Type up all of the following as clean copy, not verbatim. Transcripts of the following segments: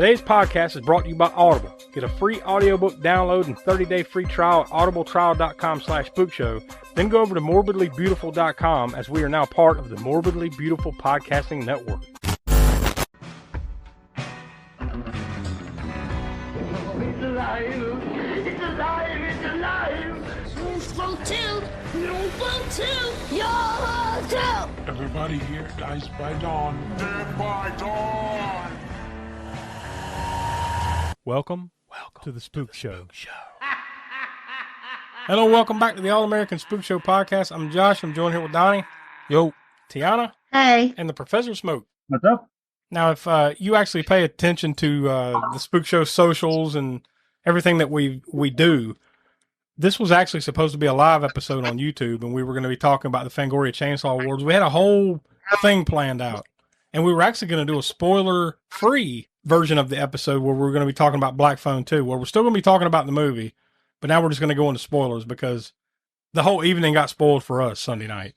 Today's podcast is brought to you by Audible. Get a free audiobook download and 30-day free trial at audibletrial.com/spookshow. Then go over to morbidlybeautiful.com as we are now part of the Morbidly Beautiful Podcasting Network. It's alive! It's alive! It's alive! You're too! You're too! You're too! Everybody here dies by dawn. Dead by dawn! Welcome to the Spook Show. Hello, welcome back to the All-American Spook Show podcast. I'm Josh. I'm joined here with Donnie. Yo. Tiana. Hey. And the Professor Smoke. What's up? Now, if you actually pay attention to the Spook Show socials and everything that we do, this was actually supposed to be a live episode on YouTube, and we were going to be talking about the Fangoria Chainsaw Awards. We had a whole thing planned out, and we were actually going to do a spoiler-free version of the episode where we're going to be talking about Black Phone 2, where we're still going to be talking about the movie, but now we're just going to go into spoilers because the whole evening got spoiled for us Sunday night.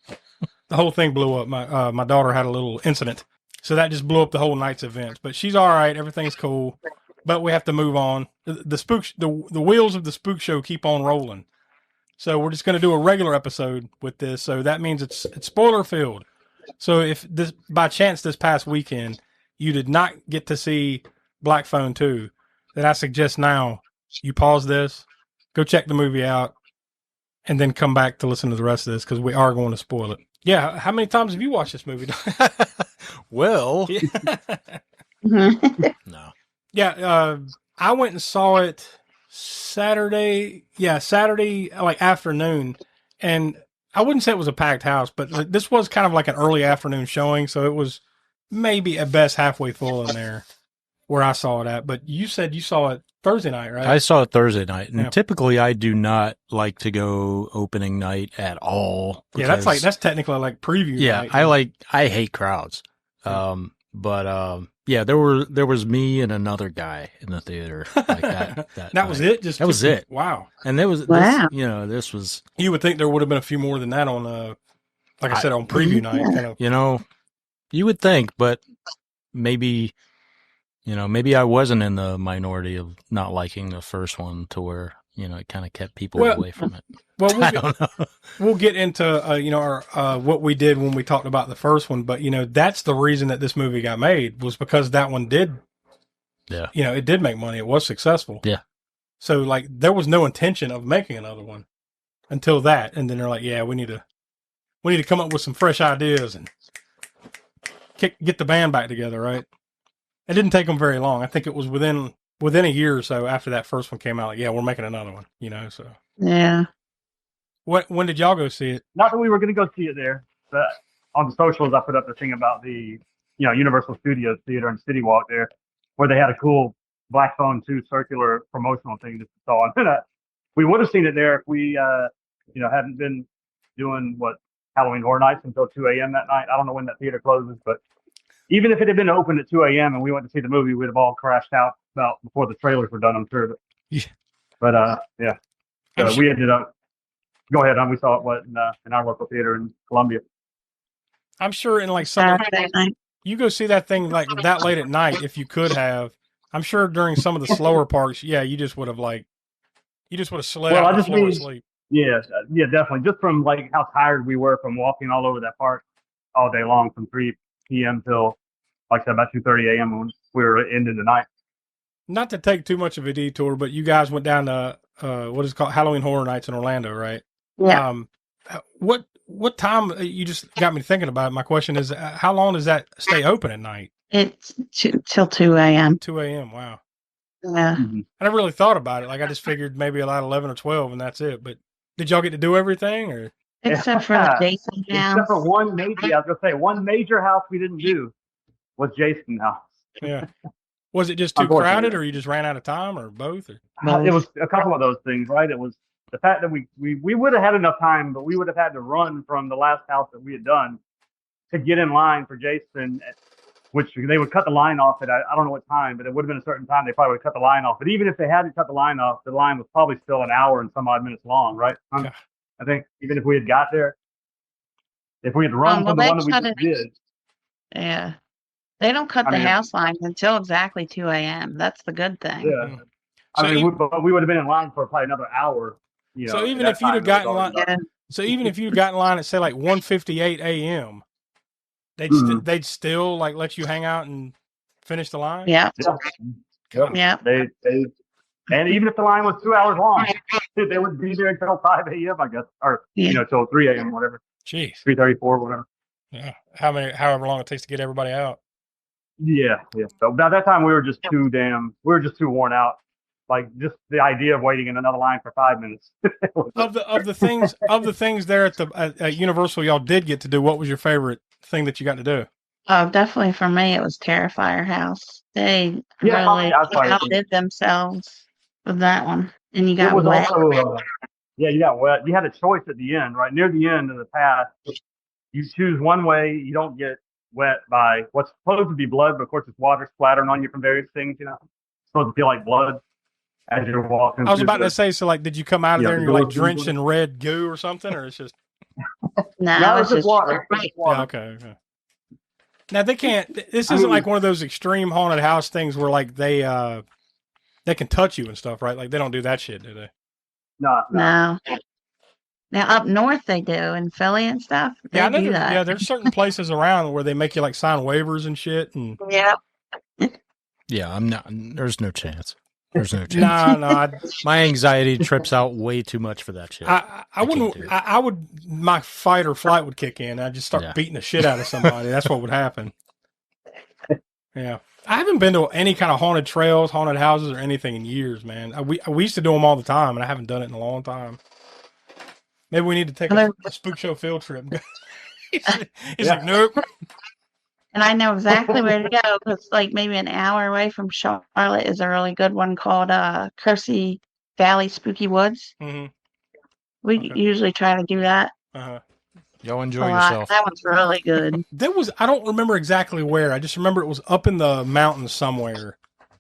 The whole thing blew up. My daughter had a little incident, so that just blew up the whole night's events. But she's all right. Everything's cool, but we have to move on. The wheels of the Spook Show keep on rolling. So we're just going to do a regular episode with this. So that means it's spoiler filled. So if this, by chance, this past weekend, you did not get to see Black Phone 2, then I suggest now you pause this, go check the movie out, and then come back to listen to the rest of this because we are going to spoil it. Yeah. How many times have you watched this movie? Well, no. Yeah. I went and saw it Saturday. Yeah. Saturday, like afternoon. And I wouldn't say it was a packed house, but this was kind of like an early afternoon showing. So it was maybe at best halfway full in there where I saw it at. But you said you saw it Thursday night, right? I saw it Thursday night, and yeah. Typically I do not like to go opening night at all. Yeah, that's technically like preview night. Yeah, I hate crowds. Yeah, there was me and another guy in the theater like that. That was it? That was it. Wow. And there was this was. You would think there would have been a few more than that on like I said, on preview night. Kind of. You would think, but maybe I wasn't in the minority of not liking the first one to where, it kind of kept people away from it. Well, I don't know. We'll get into, our what we did when we talked about the first one. But, that's the reason that this movie got made was because that one did. Yeah. It did make money. It was successful. Yeah. So, there was no intention of making another one until that. And then they're like, yeah, we need to come up with some fresh ideas and get the band back together, right? It didn't take them very long. I think it was within a year or so after that first one came out. Like, yeah, we're making another one. So yeah. When did y'all go see it? Not that we were going to go see it there, but on the socials, I put up the thing about the Universal Studios Theater and City Walk there, where they had a cool Black Phone 2 circular promotional thing just to saw. And we would have seen it there if we hadn't been doing Halloween Horror Nights until 2 a.m. that night. I don't know when that theater closes, but even if it had been open at 2 a.m. and we went to see the movie, we'd have all crashed out about before the trailers were done, I'm sure. Yeah. But, yeah. So we ended up, go ahead, we saw it in our local theater in Columbia. I'm sure in some you go see that thing that late at night if you could have. I'm sure during some of the slower parts, yeah, you just would have slid out the floor asleep. Yeah, definitely. Just from how tired we were from walking all over that park all day long from 3 p.m. till, like I said, about 2:30 a.m. when we were ending the night. Not to take too much of a detour, but you guys went down to what is called Halloween Horror Nights in Orlando, right? Yeah. What time? You just got me thinking about it. My question is, how long does that stay open at night? It's till 2 a.m. 2 a.m. Wow. Yeah. Mm-hmm. I never really thought about it. I just figured maybe about 11 or 12 and that's it. But did y'all get to do everything or? Except for the Jason house. Except for one major house we didn't do was Jason's house. Yeah. Was it just too crowded or you just ran out of time or both? Or? It was a couple of those things, right? It was the fact that we would have had enough time, but we would have had to run from the last house that we had done to get in line for Jason, which they would cut the line off at, I don't know what time, but it would have been a certain time. They probably would cut the line off. But even if they hadn't cut the line off, the line was probably still an hour and some odd minutes long, right? I think even if we had got there, if we had run from the one that we just did. Yeah. They don't cut I the mean, house lines until exactly 2 a.m. That's the good thing. Yeah. So, I mean, we would have been in line for probably another hour. You know, so at even that if you'd time, have it was gotten already line, dark. Yeah. so even if you'd gotten line at say like 1:58 a.m., Mhm. they'd still like let you hang out and finish the line. Yeah. Yeah. God. Yeah. They, and even if the line was 2 hours long, they would be there until 5 a.m., I guess, or, Yeah. till 3 a.m., whatever, Jeez. 3:34, whatever. Yeah. However long it takes to get everybody out. Yeah. So by that time, we were just too worn out. Like, just the idea of waiting in another line for 5 minutes. Of the things there at Universal y'all did get to do, what was your favorite thing that you got to do? Oh, definitely for me, it was Terrifier House. They Yeah, really that's right. outdid themselves with that one. And you It got was wet. also, yeah, you got wet. You had a choice at the end, right? Near the end of the path, you choose one way. You don't get wet by what's supposed to be blood, but of course it's water splattering on you from various things. It's supposed to feel like blood as you're walking. I was through about the, to say, so like, did you come out of Yeah, there and the you're like doors- drenched in red goo or something, or it's just No, No, it it's was just water. It's just water. yeah, okay. Now they can't. This isn't like one of those extreme haunted house things where like they can touch you and stuff, right? Like they don't do that shit, do they? No. No. Now up north they do in Philly and stuff. They Yeah, I know. do that. Yeah, there's certain places around where they make you like sign waivers and shit. And Yeah. Yeah, I'm not. There's no chance. There's no chance. no, My anxiety trips out way too much for that shit. I can't wouldn't. do it. I would. My fight or flight would kick in. I'd just start Yeah. beating the shit out of somebody. That's what would happen. Yeah, I haven't been to any kind of haunted trails, haunted houses, or anything in years, man. We used to do them all the time, and I haven't done it in a long time. Maybe we need to take a spook show field trip. He's like, nope. And I know exactly where to go because, like, maybe an hour away from Charlotte is a really good one called Kersey Valley Spooky Woods. Mm-hmm. We Okay. usually try to do that Uh-huh. Y'all a enjoy lot. yourself. That one's really good. I don't remember exactly where. I just remember it was up in the mountains somewhere.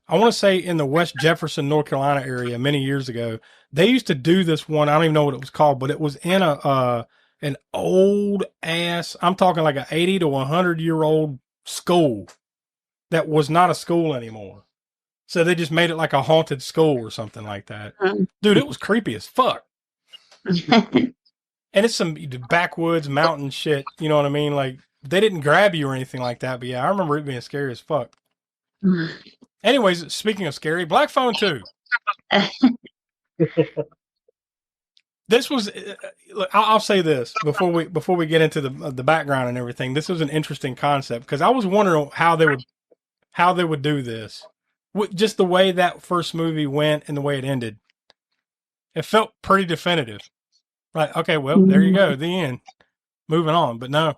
I want to say in the West Jefferson, North Carolina area many years ago. They used to do this one. I don't even know what it was called, but it was in an old ass, I'm talking like an 80 to 100-year-old school that was not a school anymore. So they just made it like a haunted school or something like that. Dude, it was creepy as fuck. And it's some backwoods mountain shit. You know what I mean? Like, they didn't grab you or anything like that. But yeah, I remember it being scary as fuck. Anyways, speaking of scary, Black Phone 2. This was, look, I'll say this before we get into the background and everything. This was an interesting concept because I was wondering how they would do this. Just the way that first movie went and the way it ended. It felt pretty definitive. Right. Okay. Well, there you go. The end. Moving on. But no,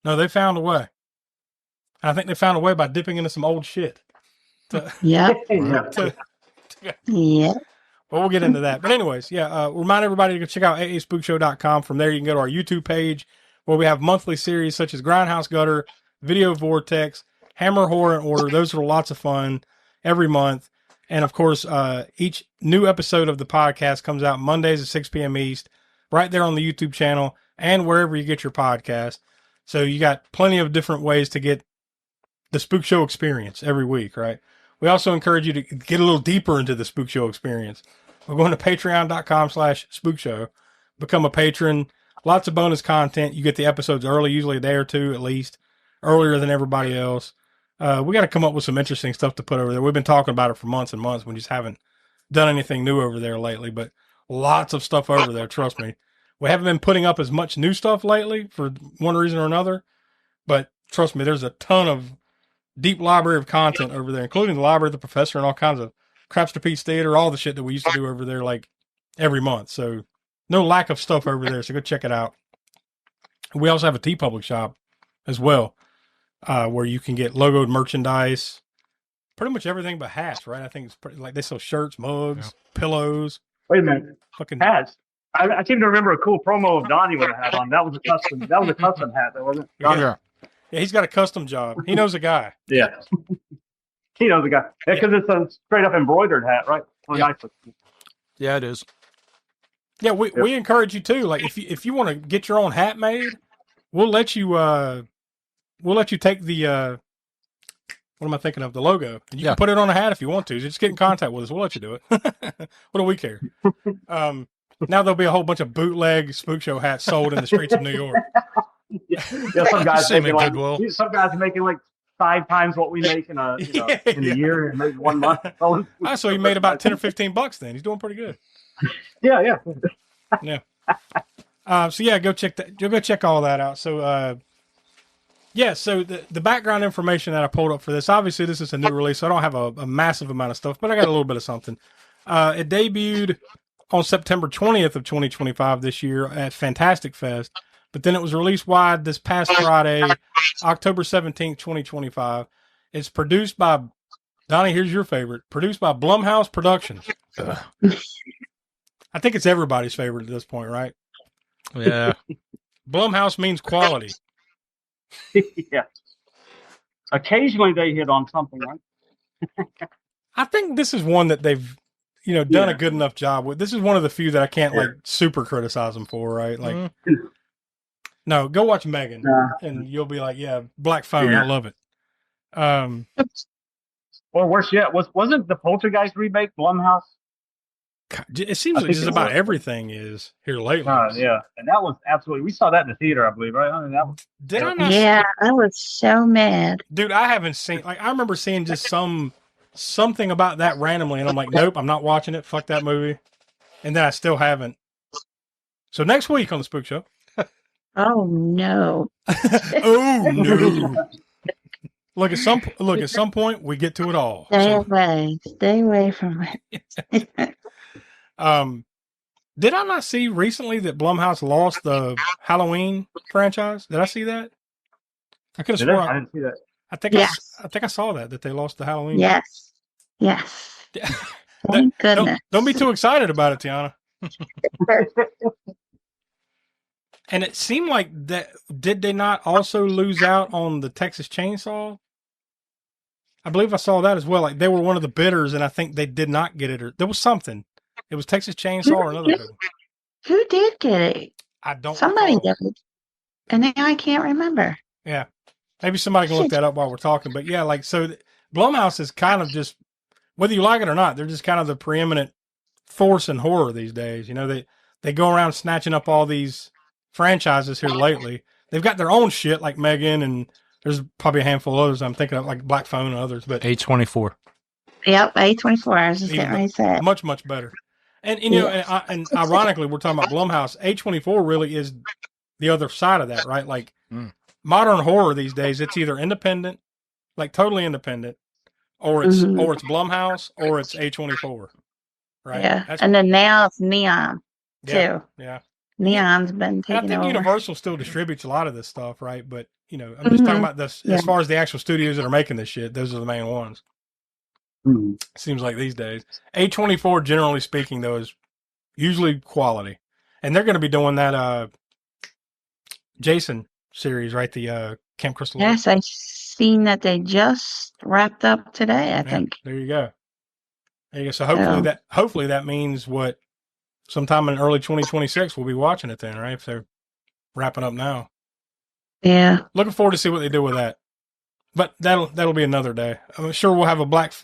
they found a way. I think they found a way by dipping into some old shit. Yeah. Yeah. Well, we'll get into that. But anyways, yeah, remind everybody to go check out aaspookshow.com. From there, you can go to our YouTube page where we have monthly series such as Grindhouse Gutter, Video Vortex, Hammer Horror and Order. Those are lots of fun every month. And of course, each new episode of the podcast comes out Mondays at 6 p.m. East, right there on the YouTube channel and wherever you get your podcast. So you got plenty of different ways to get the Spook Show experience every week, right? We also encourage you to get a little deeper into the Spook Show experience. We're going to patreon.com/spookshow. Become a patron. Lots of bonus content. You get the episodes early, usually a day or two at least, earlier than everybody else. We got to come up with some interesting stuff to put over there. We've been talking about it for months and months. We just haven't done anything new over there lately, but lots of stuff over there. Trust me. We haven't been putting up as much new stuff lately for one reason or another, but trust me, there's a ton of deep library of content over there, including the Library of the Professor and all kinds of Crapster Pete's Theater, all the shit that we used to do over there like every month. So no lack of stuff over there. So go check it out. We also have a TeePublic shop as well, where you can get logoed merchandise, pretty much everything but hats, right? I think it's pretty like they sell shirts, mugs, pillows. Wait a minute. Fucking Hats. I seem to remember a cool promo of Donnie with a hat on. That was a custom hat, though, wasn't it? yeah. Yeah, he's got a custom job. He knows a guy. Yeah. He knows the guy. Yeah, because it's a straight up embroidered hat, right? Oh, Yeah. nice. Yeah, it is. Yeah, we encourage you too. Like if you want to get your own hat made, we'll let you take the what am I thinking of? The logo. And you Yeah. can put it on a hat if you want to. Just get in contact with us. We'll let you do it. What do we care? Now there'll be a whole bunch of bootleg Spook Show hats sold in the streets of New York. Yeah, some guys Same making at like Goodwill. some guys are making like 5 times what we make in a in a year and maybe 1 month. So he made about 10 or 15 bucks then. He's doing pretty good. Yeah. Yeah. So yeah, go check that. Go check all that out. So yeah, so the background information that I pulled up for this, obviously this is a new release, so I don't have a massive amount of stuff, but I got a little bit of something. It debuted on September 20th of 2025 this year at Fantastic Fest, but then it was released wide this past Friday, October 17th, 2025. It's produced by, Donnie, here's your favorite, produced by Blumhouse Productions. I think it's everybody's favorite at this point, right? Yeah. Blumhouse means quality. Yeah. Occasionally they hit on something, right? I think this is one that they've, done a good enough job with. This is one of the few that I can't like super criticize them for, right? Like, no, go watch Megan, and you'll be like, yeah, Black Phone, I love it. Or worse yet, wasn't the Poltergeist remake Blumhouse? It seems like just about everything is here lately. Yeah, and that was absolutely. We saw that in the theater, I believe, right? I mean, that was. Did I not? Yeah, I was so mad. Dude, I haven't seen. Like, I remember seeing just something about that randomly, and I'm like, nope, I'm not watching it. Fuck that movie. And then I still haven't. So next week on the Spook Show. Oh no! Oh no! Look, at some point we get to it all. Stay away from it. Did I not see recently that Blumhouse lost the Halloween franchise? Did I see that? I could have sworn. I didn't see that. I think I saw that they lost the Halloween. Yes. Thank goodness. Don't be too excited about it, Tiana. And it seemed like that. Did they not also lose out on the Texas Chainsaw? I believe I saw that as well. Like they were one of the bidders, and I think they did not get it. Or there was something. It was Texas Chainsaw or another bidder. Who did get it? I don't. Somebody recall. did, and now I can't remember. Yeah, maybe somebody can look that up while we're talking. But yeah, like so, Blumhouse is kind of just, whether you like it or not, they're just kind of the preeminent force in horror these days. They go around snatching up all these franchises here lately. They've got their own shit like Megan, and there's probably a handful of others I'm thinking of, like Black Phone and others. But A24. Yep, A24. I was just getting ready to say it. Much, much better. And and ironically, we're talking about Blumhouse. A24 really is the other side of that, right? Like modern horror these days, it's either independent, like totally independent, or it's Blumhouse, or it's A24, right? Yeah, and then now it's Neon too. Yeah. Neon's been And I taking think over. Universal still distributes a lot of this stuff, right? But I'm just talking about this as far as the actual studios that are making this shit. Those are the main ones. Seems like these days. A24, generally speaking, though, is usually quality, and they're going to be doing that Jason series, right? The Camp Crystal Lake. Yes, I've seen that they just wrapped up today. I think. There you go. So hopefully that means what, sometime in early 2026 we'll be watching it then, right? If they're wrapping up now. Yeah. Looking forward to see what they do with that. But that'll be another day. I'm sure we'll have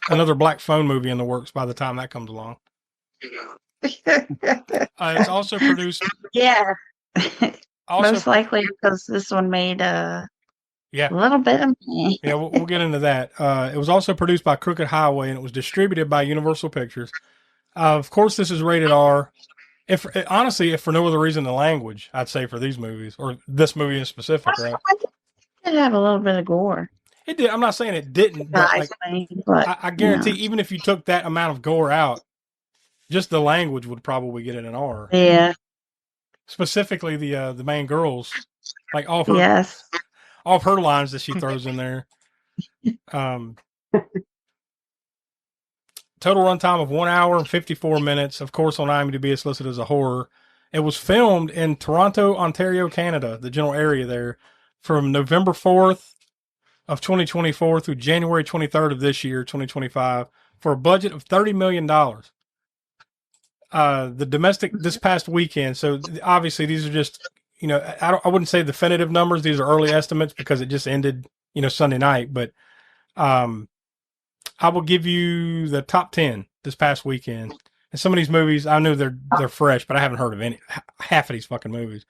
another Black Phone movie in the works by the time that comes along. It's also produced. Yeah. Also, most likely because this one made a little bit of money. Yeah, we'll get into that. It was also produced by Crooked Highway, and it was distributed by Universal Pictures. Of course, this is rated R. If for no other reason than language, I'd say for these movies, or this movie in specific, right? It had a little bit of gore. It did. I'm not saying it didn't, but I guarantee, even if you took that amount of gore out, just the language would probably get it an R. Yeah. Specifically, the main girls, like all of her lines that she throws in there. Total runtime of 1 hour and 54 minutes. Of course, on IMDb, it's listed as a horror. It was filmed in Toronto, Ontario, Canada, the general area there, from November 4th of 2024 through January 23rd of this year, 2025, for a budget of $30 million. The domestic this past weekend. So obviously these are just, I wouldn't say definitive numbers. These are early estimates because it just ended, Sunday night. But I will give you the top 10 this past weekend. And some of these movies, I know they're fresh, but I haven't heard of half of these fucking movies.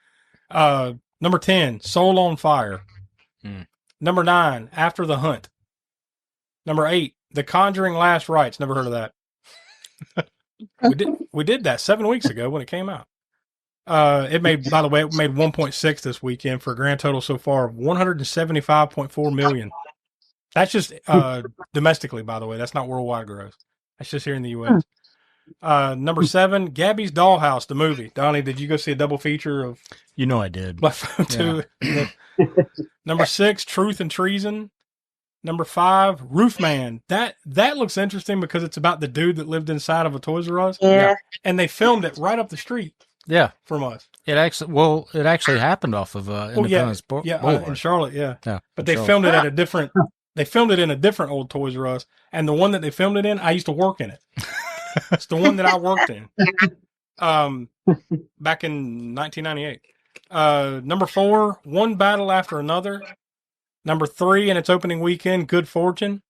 Number 10, Soul on Fire. Number 9, After the Hunt. Number 8, The Conjuring Last Rites. Never heard of that. We did that 7 weeks ago when it came out. It made 1.6 this weekend for a grand total so far of 175.4 million. That's just domestically, by the way. That's not worldwide gross. That's just here in the U.S. Number 7, Gabby's Dollhouse, the movie. Donnie, did you go see a double feature of? You know I did. Black Phone 2? Number 6, Truth and Treason. Number 5, Roofman. That looks interesting because it's about the dude that lived inside of a Toys R Us. Yeah. And they filmed it right up the street. Yeah, from us. It actually happened off of Independence Boulevard. In Charlotte, yeah. But they Charlotte. filmed it at a different. They filmed it in a different old Toys R Us, and the one that they filmed it in, I used to work in it. It's the one that I worked in, back in 1998. Number 4, One Battle After Another. Number 3, in its opening weekend, Good Fortune.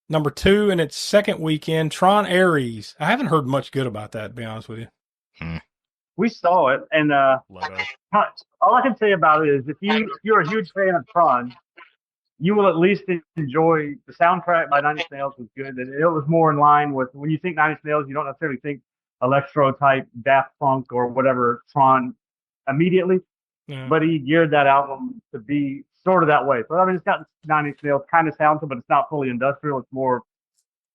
Number 2, in its second weekend, Tron Ares. I haven't heard much good about that, to be honest with you. We saw it, and all I can say about it is if you're a huge fan of Tron, you will at least enjoy the soundtrack by Nine Inch Nails was good. And it was more in line with when you think Nine Inch Nails, you don't necessarily think electro type Daft Punk or whatever Tron immediately, but he geared that album to be sort of that way. So I mean, it's got Nine Inch Nails kind of sound to it, but it's not fully industrial. It's more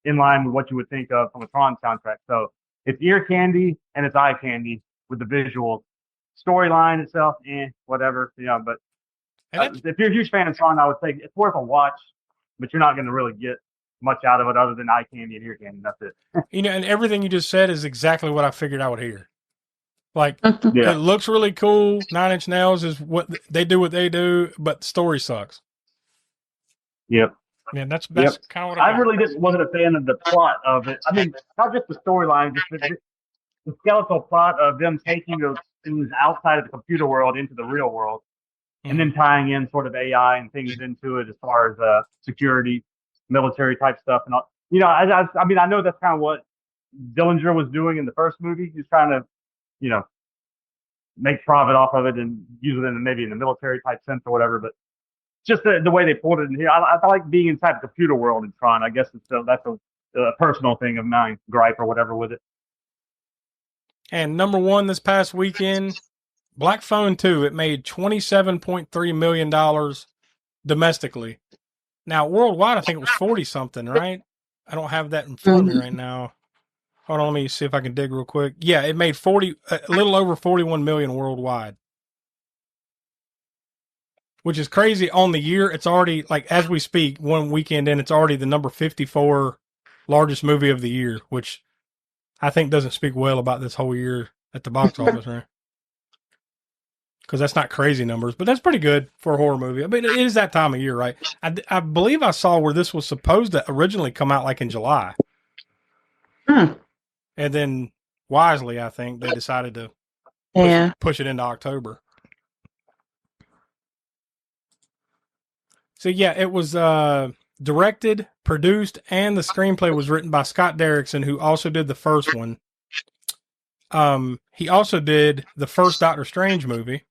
in line with what you would think of from a Tron soundtrack. So it's ear candy and it's eye candy with the visual storyline itself, whatever, but if you're a huge fan of Tron, I would say it's worth a watch, but you're not going to really get much out of it other than eye candy and ear candy. That's it. And everything you just said is exactly what I figured I would hear. Like, It looks really cool. Nine Inch Nails is what they do, but the story sucks. Yep. Yeah, that's kind of what I really just wasn't a fan of the plot of it. I mean, not just the storyline, just the skeletal plot of them taking those things outside of the computer world into the real world, and then tying in sort of AI and things into it as far as security, military type stuff, and all. I mean, I know that's kind of what Dillinger was doing in the first movie. He was trying to, make profit off of it and use it maybe in the military type sense or whatever. But just the way they pulled it in here, I like being inside the computer world in Tron. I guess that's a personal thing of mine, gripe or whatever with it. And number 1 this past weekend, Black Phone 2. It made $27.3 million domestically. Now, worldwide, I think it was 40-something, right? I don't have that in front of me right now. Hold on, let me see if I can dig real quick. Yeah, it made a little over 41 million worldwide. Which is crazy on the year. It's already, like, as we speak, one weekend in, it's already the number 54 largest movie of the year, which I think doesn't speak well about this whole year at the box office, right? Because that's not crazy numbers, but that's pretty good for a horror movie. I mean, it is that time of year, right? I believe I saw where this was supposed to originally come out like in July. And then wisely, I think, they decided to push it into October. So, yeah, it was directed, produced, and the screenplay was written by Scott Derrickson, who also did the first one. He also did the first Doctor Strange movie.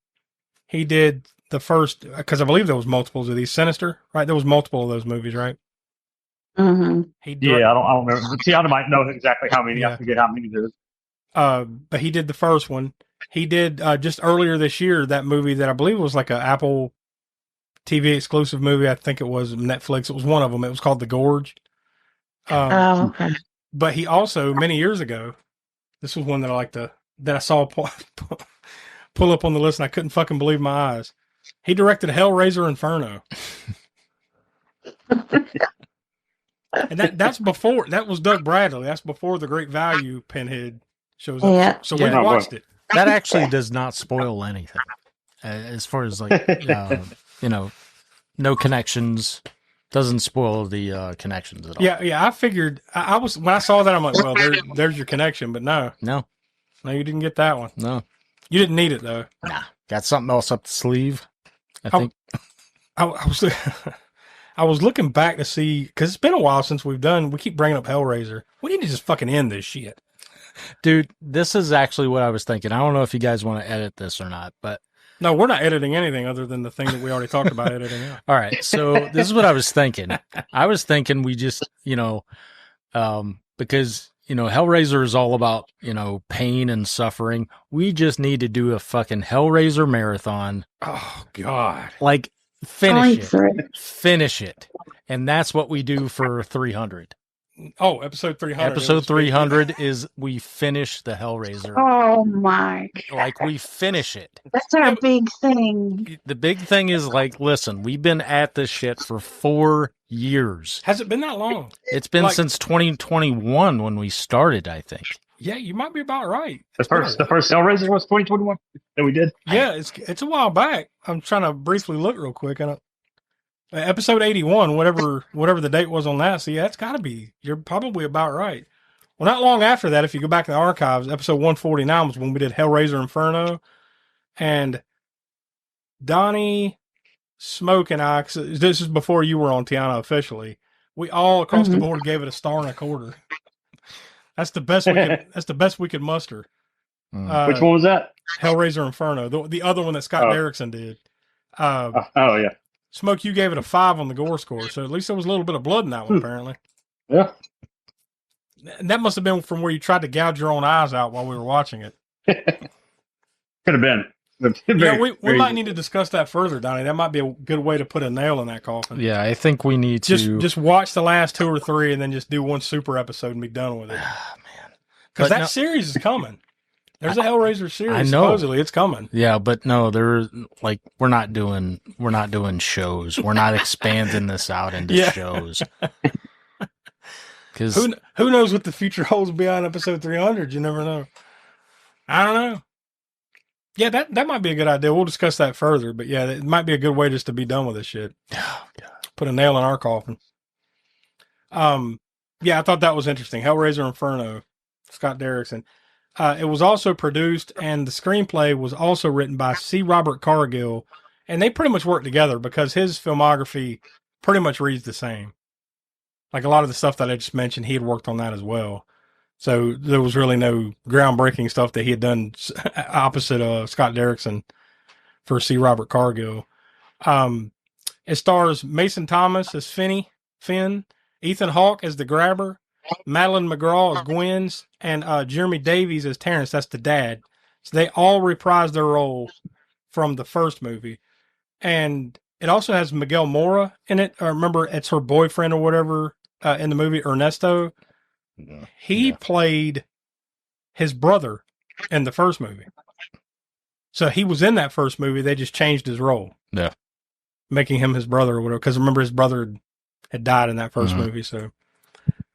He did the first, because I believe there was multiples of these. Sinister, right? There was multiple of those movies, right? Mm-hmm. I don't remember. See, I might know exactly how many. I forget how many there is. But he did the first one. He did just earlier this year that movie that I believe was like a Apple TV exclusive movie. I think it was Netflix. It was one of them. It was called The Gorge. Okay. But he also, many years ago, this was one that I saw pull up on the list, and I couldn't fucking believe my eyes. He directed Hellraiser Inferno. And that was Doug Bradley. That's before the Great Value Pinhead shows up. Yeah. So we watched it. That actually does not spoil anything. As far as like, no connections, doesn't spoil the connections at all. Yeah. I figured I was, when I saw that, I'm like, well, there's your connection, but no, you didn't get that one. No, you didn't need it though. Nah, got something else up the sleeve. I think. I was looking back to see, because it's been a while since we keep bringing up Hellraiser. We need to just fucking end this shit. Dude, this is actually what I was thinking. I don't know if you guys want to edit this or not, but No, we're not editing anything other than the thing that we already talked about editing out. all right. So this is what I was thinking. I was thinking we just, because, Hellraiser is all about, pain and suffering. We just need to do a fucking Hellraiser marathon. Oh, God. Like, Finish it. Finish it. And that's what we do for 300. Oh, episode 300. Episode 300 is we finish the Hellraiser. Oh my! Like, we finish it. That's our big thing. The big thing is, like, listen, we've been at this shit for 4 years. Has it been that long? It's been since 2021 when we started, I think. Yeah, you might be about right. The first Hellraiser was 2021 that we did. Yeah, it's a while back. I'm trying to briefly look real quick. Episode 81, whatever the date was on that. So yeah, it's got to be. You're probably about right. Well, not long after that, if you go back to the archives, episode 149 was when we did Hellraiser Inferno, and Donnie, Smoke, and I. This is before you were on Tiana officially. We all across the board gave it a 1.25 stars. That's the best we could. That's the best we could muster. Which one was that? Hellraiser Inferno, the other one that Scott Derrickson did. Oh yeah. Smoke, you gave it a 5 on the gore score, so at least there was a little bit of blood in that one, apparently. Yeah. And that must have been from where you tried to gouge your own eyes out while we were watching it. Could have been. We might need to discuss that further, Donnie. That might be a good way to put a nail in that coffin. Yeah, I think we need to just watch the last 2 or 3 and then just do one super episode and be done with it. Man, because that series is coming. There's a Hellraiser series. I know. Supposedly, it's coming. Yeah, but no, we're not doing shows. We're not expanding this out into shows. Because who knows what the future holds beyond episode 300? You never know. I don't know. Yeah, that might be a good idea. We'll discuss that further. But yeah, it might be a good way just to be done with this shit. Oh, God. Put a nail in our coffin. Yeah, I thought that was interesting. Hellraiser Inferno, Scott Derrickson. It was also produced, and the screenplay was also written by C. Robert Cargill, and they pretty much worked together because his filmography pretty much reads the same. Like a lot of the stuff that I just mentioned, he had worked on that as well. So there was really no groundbreaking stuff that he had done opposite Scott Derrickson for C. Robert Cargill. It stars Mason Thomas as Finn, Ethan Hawke as the Grabber, Madeline McGraw as Gwen's, and Jeremy Davies as Terrence. That's the dad. So they all reprise their role from the first movie. And it also has Miguel Mora in it. Remember, it's her boyfriend or whatever in the movie, Ernesto. He played his brother in the first movie. So he was in that first movie. They just changed his role. Yeah. Making him his brother or whatever. Because remember, his brother had died in that first movie. So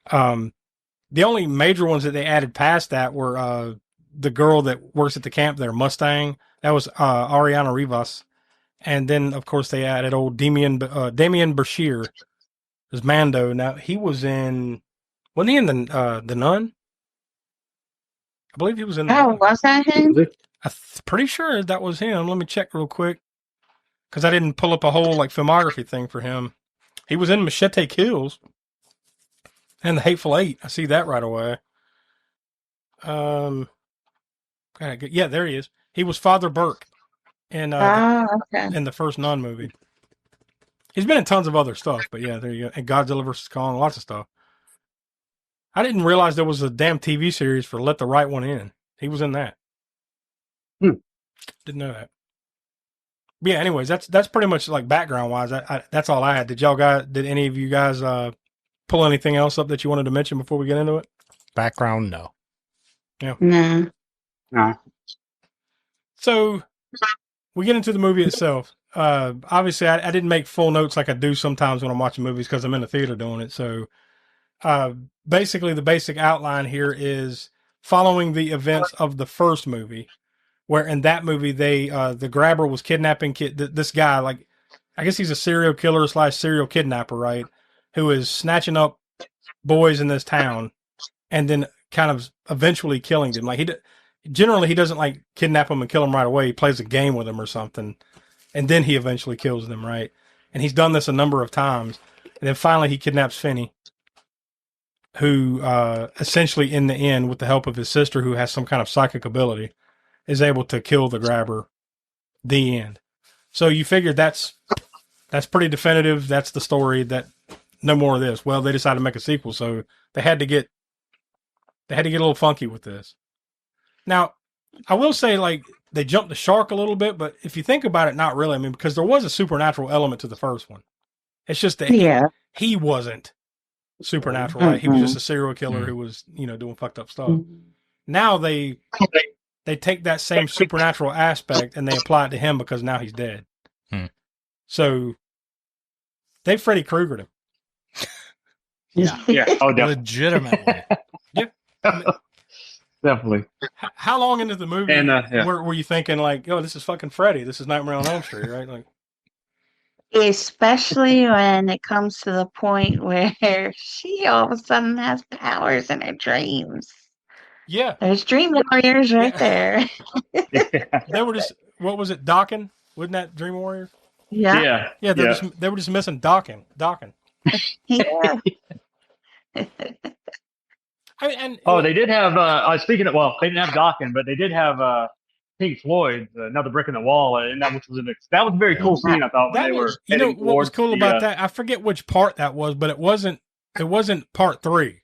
the only major ones that they added past that were the girl that works at the camp there, Mustang. That was Ariana Rivas. And then, of course, they added old Damien Bashir as Mando. Now, he was in... Wasn't he in the Nun? I believe he was in the Oh, was that him? I'm pretty sure that was him. Let me check real quick. Because I didn't pull up a whole filmography thing for him. He was in Machete Kills. And The Hateful Eight. I see that right away. Yeah, there he is. He was Father Burke in in the first Nun movie. He's been in tons of other stuff, but yeah, there you go. And Godzilla vs. Kong, lots of stuff. I didn't realize there was a damn TV series for Let the Right One In. He was in that. Didn't know that. But yeah, anyways, that's pretty much like background wise. That's all I had. Did any of you guys pull anything else up that you wanted to mention before we get into it? Background, no. Yeah. No. So we get into the movie itself. Obviously, I didn't make full notes like I do sometimes when I'm watching movies because I'm in the theater doing it. So basically, the basic outline here is following the events of the first movie, where in that movie, the Grabber was kidnapping this guy. Like, I guess he's a serial killer / serial kidnapper, right? Who is snatching up boys in this town and then kind of eventually killing them. Like, generally he doesn't like kidnap them and kill them right away. He plays a game with them or something, and then he eventually kills them, right? and he's done this a number of times. And then finally, he kidnaps Finney, who essentially, in the end, with the help of his sister, who has some kind of psychic ability, is able to kill the grabber. The end. So you figure that's pretty definitive. That's the story. That no more of this. Well, they decided to make a sequel, so they had to get a little funky with this. Now, I will say, like, they jumped the shark a little bit, but if you think about it, not really. I mean, because there was a supernatural element to the first one. It's just that he wasn't supernatural, right? He was just a serial killer who was, doing fucked up stuff. Now they take that same supernatural aspect and they apply it to him because now he's dead. So they Freddy Kruegered him. Yeah. Oh, definitely. Legitimately. Definitely. How long into the movie And, were you thinking, like, oh, this is fucking Freddy. This is Nightmare on Elm Street, right? Like, Especially when it comes to the point where she all of a sudden has powers in her dreams. yeah. There's dream warriors right there. They were just, what was it, docking? Wasn't that Dream Warriors? Yeah. Yeah, they were just missing docking. Yeah. They did have. Speaking of, they didn't have Dawkins, but they did have Pink Floyd, Another Brick in the Wall, and that was a very cool scene. I thought when That they was, were. what was cool about that? I forget which part that was, but it wasn't part 3.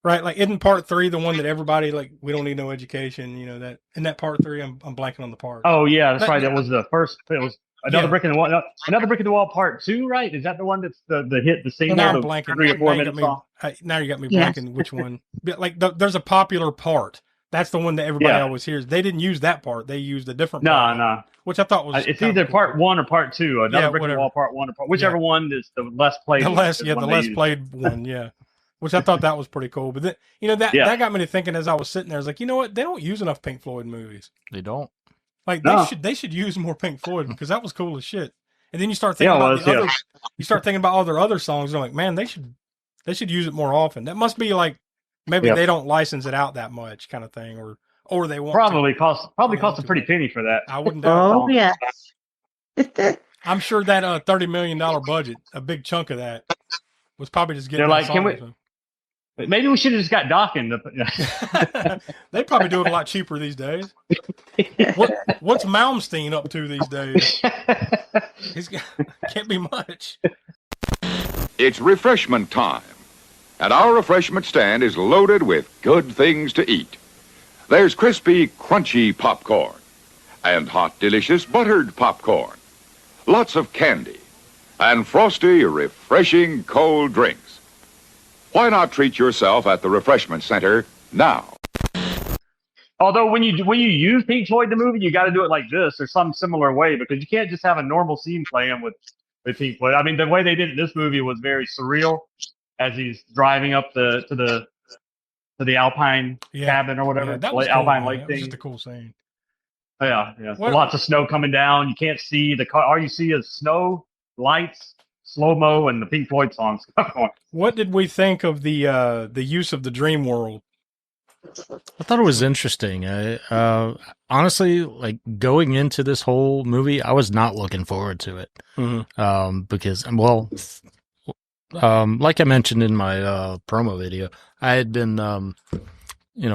Right, like isn't part 3 the one that everybody like? We don't need no education, that. In that part 3, I'm blanking on the part. Oh yeah, that's right. That was the first. It was Another Brick in the Wall. No, Another Brick in the Wall Part 2, right? Is that the one that's the hit, the single? Now I'm blanking. 3 or 4 minutes song. Now you got me blanking. Which one? Like there's a popular part. That's the one that everybody always hears. They didn't use that part. They used a different part. No. Which I thought was it's either part 1 or part 2. Another Brick in the Wall Part 1 or whichever one is the less played. The less played one. Yeah. Which I thought that was pretty cool. But that got me to thinking as I was sitting there. I was like, you know what? They don't use enough Pink Floyd movies. They don't. Like they should use more Pink Floyd because that was cool as shit. And then you start thinking about all their other songs. And I'm like, man, they should use it more often. That must be like maybe they don't license it out that much, kind of thing, or they want probably cost a pretty penny for that. I wouldn't doubt. Oh yeah. I'm sure that $30 million budget, a big chunk of that, was probably just getting. They're like, can we? Maybe we should have just got Dawkins. They probably do it a lot cheaper these days. What's Malmsteen up to these days? Can't be much. It's refreshment time, and our refreshment stand is loaded with good things to eat. There's crispy, crunchy popcorn, and hot, delicious buttered popcorn. Lots of candy, and frosty, refreshing cold drinks. Why not treat yourself at the refreshment center now? Although when you use Pink Floyd in the movie, you got to do it like this or some similar way because you can't just have a normal scene playing with Pink Floyd. I mean, the way they did it in this movie was very surreal as he's driving up to the Alpine cabin or whatever, that was Alpine cool, Lake man. thing. It was just a cool scene. Yeah. Lots of snow coming down. You can't see the car. All you see is snow, lights, slow-mo, and the Pink Floyd songs. What did we think of the use of the dream world? I thought it was interesting. Honestly, like going into this whole movie, I was not looking forward to it. Because, like I mentioned in my promo video, I had been,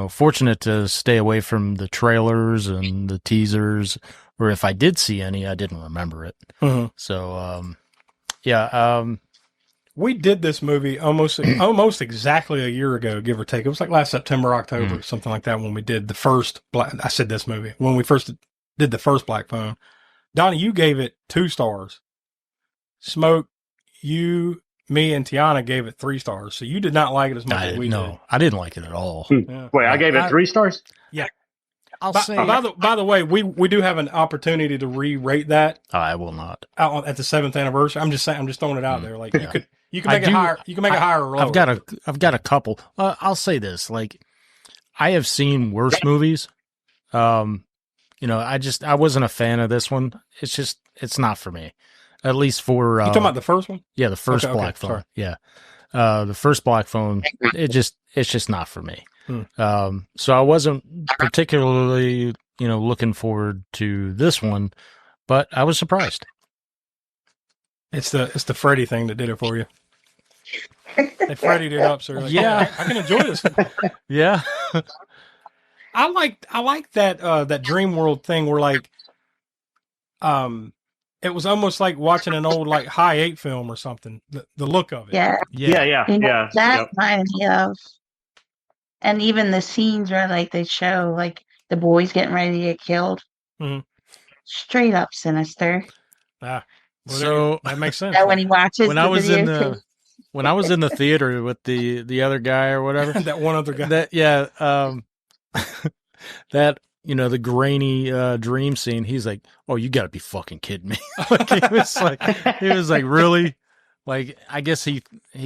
fortunate to stay away from the trailers and the teasers, or if I did see any, I didn't remember it. So, we did this movie almost exactly a year ago, give or take. It was like last September, October, something like that, when we did the first I said this movie when we first did the first Black Phone. Donnie, you gave it 2 stars. Smoke, you, me, and Tiana gave it 3 stars. So you did not like it as much as we did. I didn't like it at all. Yeah. Wait, I gave it 3 stars? Yeah. I'll say. By the way, we do have an opportunity to re-rate that. I will not At the 7th anniversary. I'm just saying. I'm just throwing it out there. Like you can make it higher. You can make it higher or lower. I've got a couple. I'll say this: like, I have seen worse movies. I wasn't a fan of this one. It's not for me. At least for you talking about the first one? Yeah, the first Black Phone. Sorry. Yeah, the first Black Phone. It's just not for me. So I wasn't particularly, looking forward to this one, but I was surprised. It's the Freddy thing that did it for you. They Freddy'd it up, so you're like, Yeah. I can enjoy this. Yeah. I like that Dream World thing where like it was almost like watching an old like High 8 film or something. The look of it. Yeah. Yeah. You know, Yeah. that Yep. reminded me of, and even the scenes where like they show like the boys getting ready to get killed. Mhm. Straight up sinister. Well, So that makes sense. That when he watches when the I was in videotape. when I was in the theater with the other guy or whatever, that one other guy. that the grainy dream scene, he's like, "Oh, you got to be fucking kidding me!" Like he was like, really, like I guess he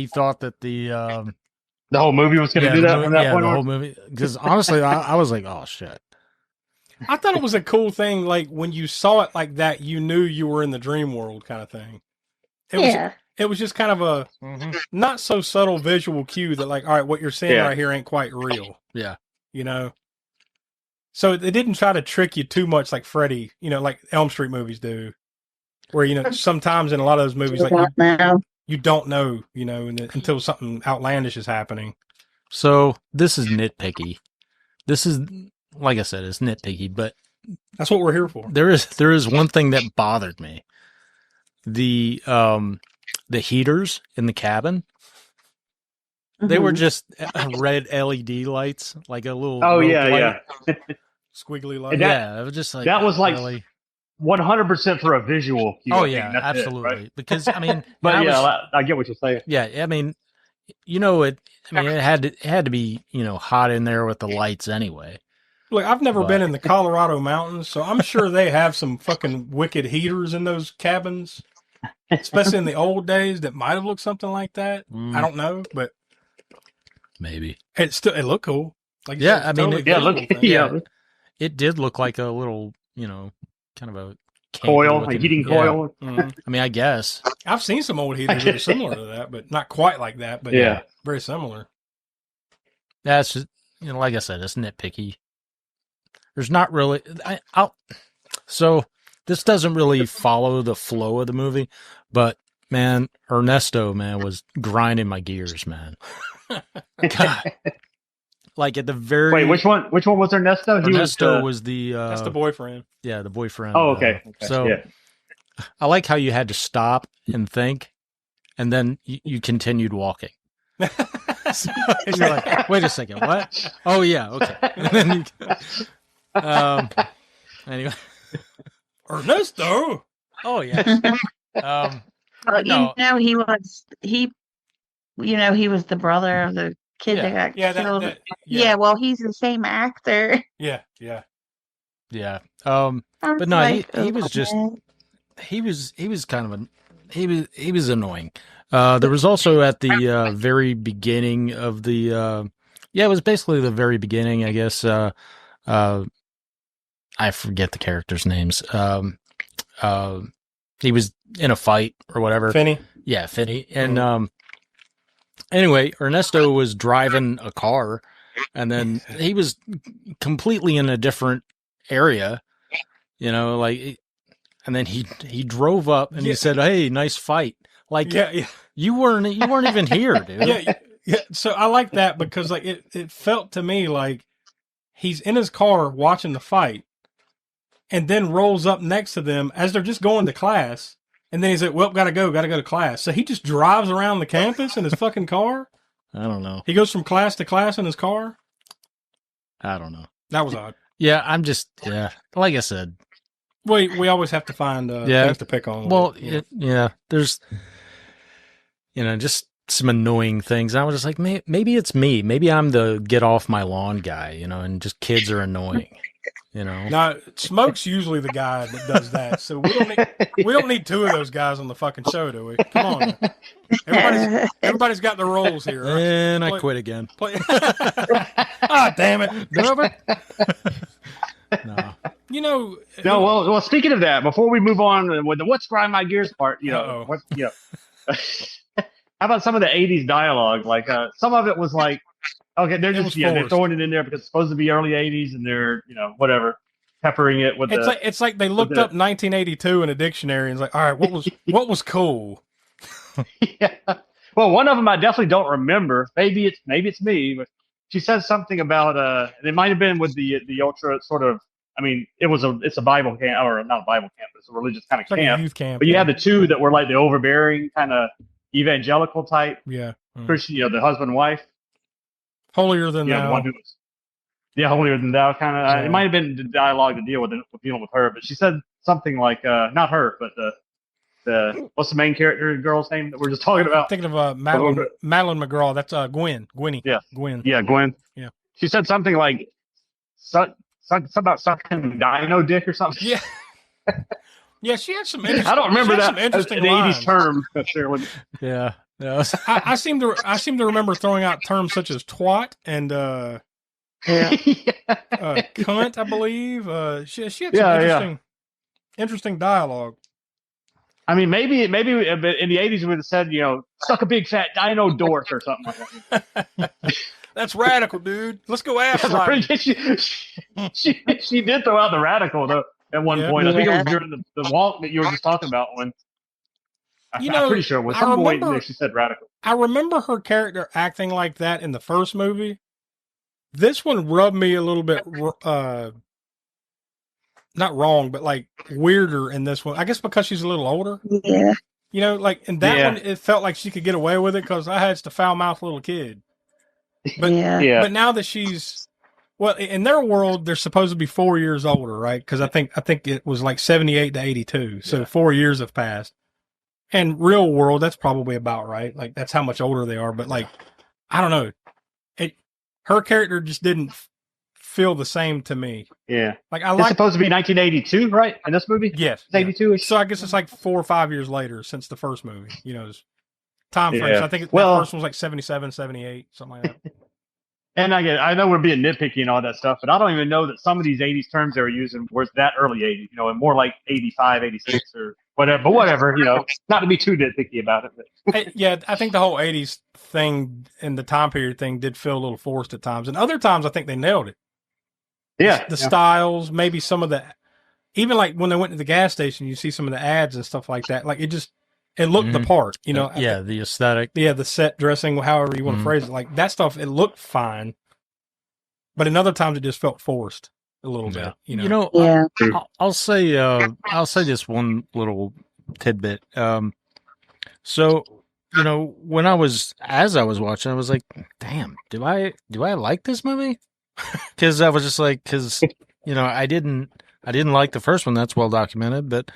thought that the whole movie was going to do that from that point the on. whole movie. Because honestly, I was like, "Oh shit." I thought it was a cool thing. Like when you saw it like that, you knew you were in the dream world kind of thing. It was just kind of a not so subtle visual cue that like, all right, what you're seeing right here ain't quite real. Yeah. So they didn't try to trick you too much like Freddy, like Elm Street movies do, where, sometimes in a lot of those movies, like you don't know, until something outlandish is happening. So this is nitpicky. This is, like I said, it's nitpicky, but that's what we're here for. There is one thing that bothered me. The heaters in the cabin, they were just red LED lights, like a little. Oh yeah, light. Squiggly light. Yeah, it was just like that was like really 100% for a visual cue. Oh yeah, that's absolutely. it, right? Because I mean, but I get what you're saying. Yeah, I mean, it had to be hot in there with the lights anyway. Look, I've never been in the Colorado mountains, so I'm sure they have some fucking wicked heaters in those cabins, especially in the old days that might have looked something like that. I don't know, but maybe it looked cool. Like it did look like a little, kind of a coil, a heating coil. Mm-hmm. I mean, I guess I've seen some old heaters that are similar to that, but not quite like that. But very similar. That's just, like I said, it's nitpicky. There's not really. So this doesn't really follow the flow of the movie, but man, Ernesto, man, was grinding my gears, man. God. Like at the very which one was Ernesto? Ernesto was the that's the boyfriend. Yeah, the boyfriend. Oh, okay. So I like how you had to stop and think, and then you continued walking. So you're like, wait a second, what? Oh yeah, okay. And then anyway, Ernesto. Oh yeah. He was the brother of the kid that got killed. Well, he's the same actor. Yeah. But no, he was just he was kind of he was annoying. There was also at the very beginning of the it was basically the very beginning, I guess. I forget the characters' names. He was in a fight or whatever. Finney. Yeah, Finney. And anyway, Ernesto was driving a car, and then he was completely in a different area, and then he drove up and he said, "Hey, nice fight." Like, you weren't even here, dude. Yeah. So I like that because like it felt to me like he's in his car watching the fight, and then rolls up next to them as they're just going to class. And then he's like, well, gotta go to class. So he just drives around the campus in his fucking car? I don't know. He goes from class to class in his car? I don't know. That was odd. Yeah, like I said. We always have to find things to pick on. Well, there's, just some annoying things. I was just like, maybe it's me. Maybe I'm the get off my lawn guy, and just kids are annoying. Now, Smoke's usually the guy that does that, so we don't need two of those guys on the fucking show, do we? Come on, everybody's got their roles here. Right? And I quit again. Damn it! No. No. Well. Speaking of that, before we move on with the "What's grind my gears" part, how about some of the '80s dialogue? Like, some of it was like, okay, they're just they're throwing it in there because it's supposed to be early '80s, and they're whatever. peppering it with It's like they looked the- up 1982 in a dictionary and it's like, all right, what was cool? Yeah. Well, one of them I definitely don't remember. Maybe it's me, but she says something about it might have been with the ultra sort of. I mean, it's a Bible camp or not a Bible camp, but it's a religious kind of It's like a camp. youth camp. But you had the two that were like the overbearing kind of evangelical type yeah, Christian, the husband and wife. holier than The thou. one who was holier than thou kind of. Yeah. It might have been the dialogue to deal with dealing with her, but she said something like not her, but the what's the main character girl's name that we're just talking about? I'm thinking of Madeline McGraw. That's Gwenny. Yeah. Gwen. Yeah, Gwen. Yeah. She said something like something about sucking dino dick or something. Yeah. Yeah, she had some interesting. I don't remember that. Some interesting the lines. 80s term. There was- Yeah. Yeah. I seem to remember throwing out terms such as twat and cunt, I believe. She had some interesting dialogue. I mean, maybe in the 80s we would have said, suck a big fat dino dork or something like that. That's radical, dude. Let's go ass Yeah, riding. she did throw out the radical though at one point. I think it was Yeah. during the walk that you were just talking about when. You I'm know, pretty sure it was I some point remember- there she said radical. I remember her character acting like that in the first movie. This one rubbed me a little bit, not wrong, but like weirder in this one. I guess because she's a little older. Yeah. You know, like in that Yeah. one, it felt like she could get away with it because I had the foul mouthed little kid. But Yeah. Yeah. but now that she's, well, in their world, they're supposed to be 4 years older, right? Because I think it was like 78 to 82, so 4 years have passed. And real world, that's probably about right. Like that's how much older they are. But like, I don't know, her character just didn't feel the same to me. Yeah. Like I It's like, supposed to be 1982, right? In this movie? yes, It's 82 So I guess it's like 4 or 5 years later since the first movie. You know, time frames. Yeah. I think the Well- first one was like 77, 78, something like that. And I know we're being nitpicky and all that stuff, but I don't even know that some of these 80s terms they were using were that early 80s, and more like 85, 86 or whatever. But whatever, not to be too nitpicky about it. But Yeah, I think the whole 80s thing and the time period thing did feel a little forced at times. And other times I think they nailed it. yeah. The styles, maybe some of the, even like when they went to the gas station, you see some of the ads and stuff like that. Like it looked the Mhm. part, Yeah, the aesthetic. Yeah, the set dressing, however you want to Mhm. phrase it. Like that stuff, it looked fine. But in other times it just felt forced a little bit. Yeah. I'll say this one little tidbit. So when as I was watching, I was like, damn, do I like this movie? Because I was just like, I didn't like the first one. That's well documented.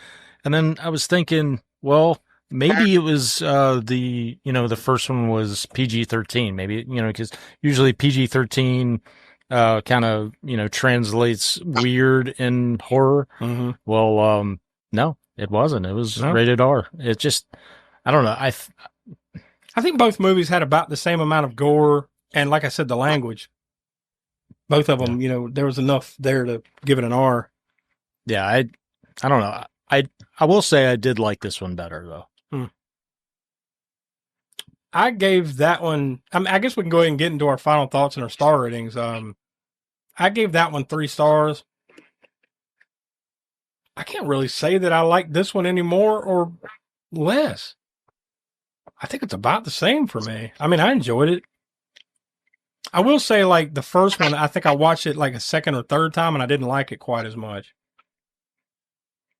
And then I was thinking, well, maybe it was the first one was PG-13. Maybe because usually PG-13 kind of translates weird in horror. Mm-hmm. Well, no, it wasn't. It was No. rated R. It just, I don't know. I think both movies had about the same amount of gore and, like I said, the language. Both of them, there was enough there to give it an R. Yeah, I don't know. I will say I did like this one better though. I gave that one. I guess we can go ahead and get into our final thoughts and our star ratings. I gave that one 3 stars. I can't really say that I like this one any more or less. I think it's about the same for me. I mean, I enjoyed it. I will say, like the first one, I think I watched it like a second or third time, and I didn't like it quite as much.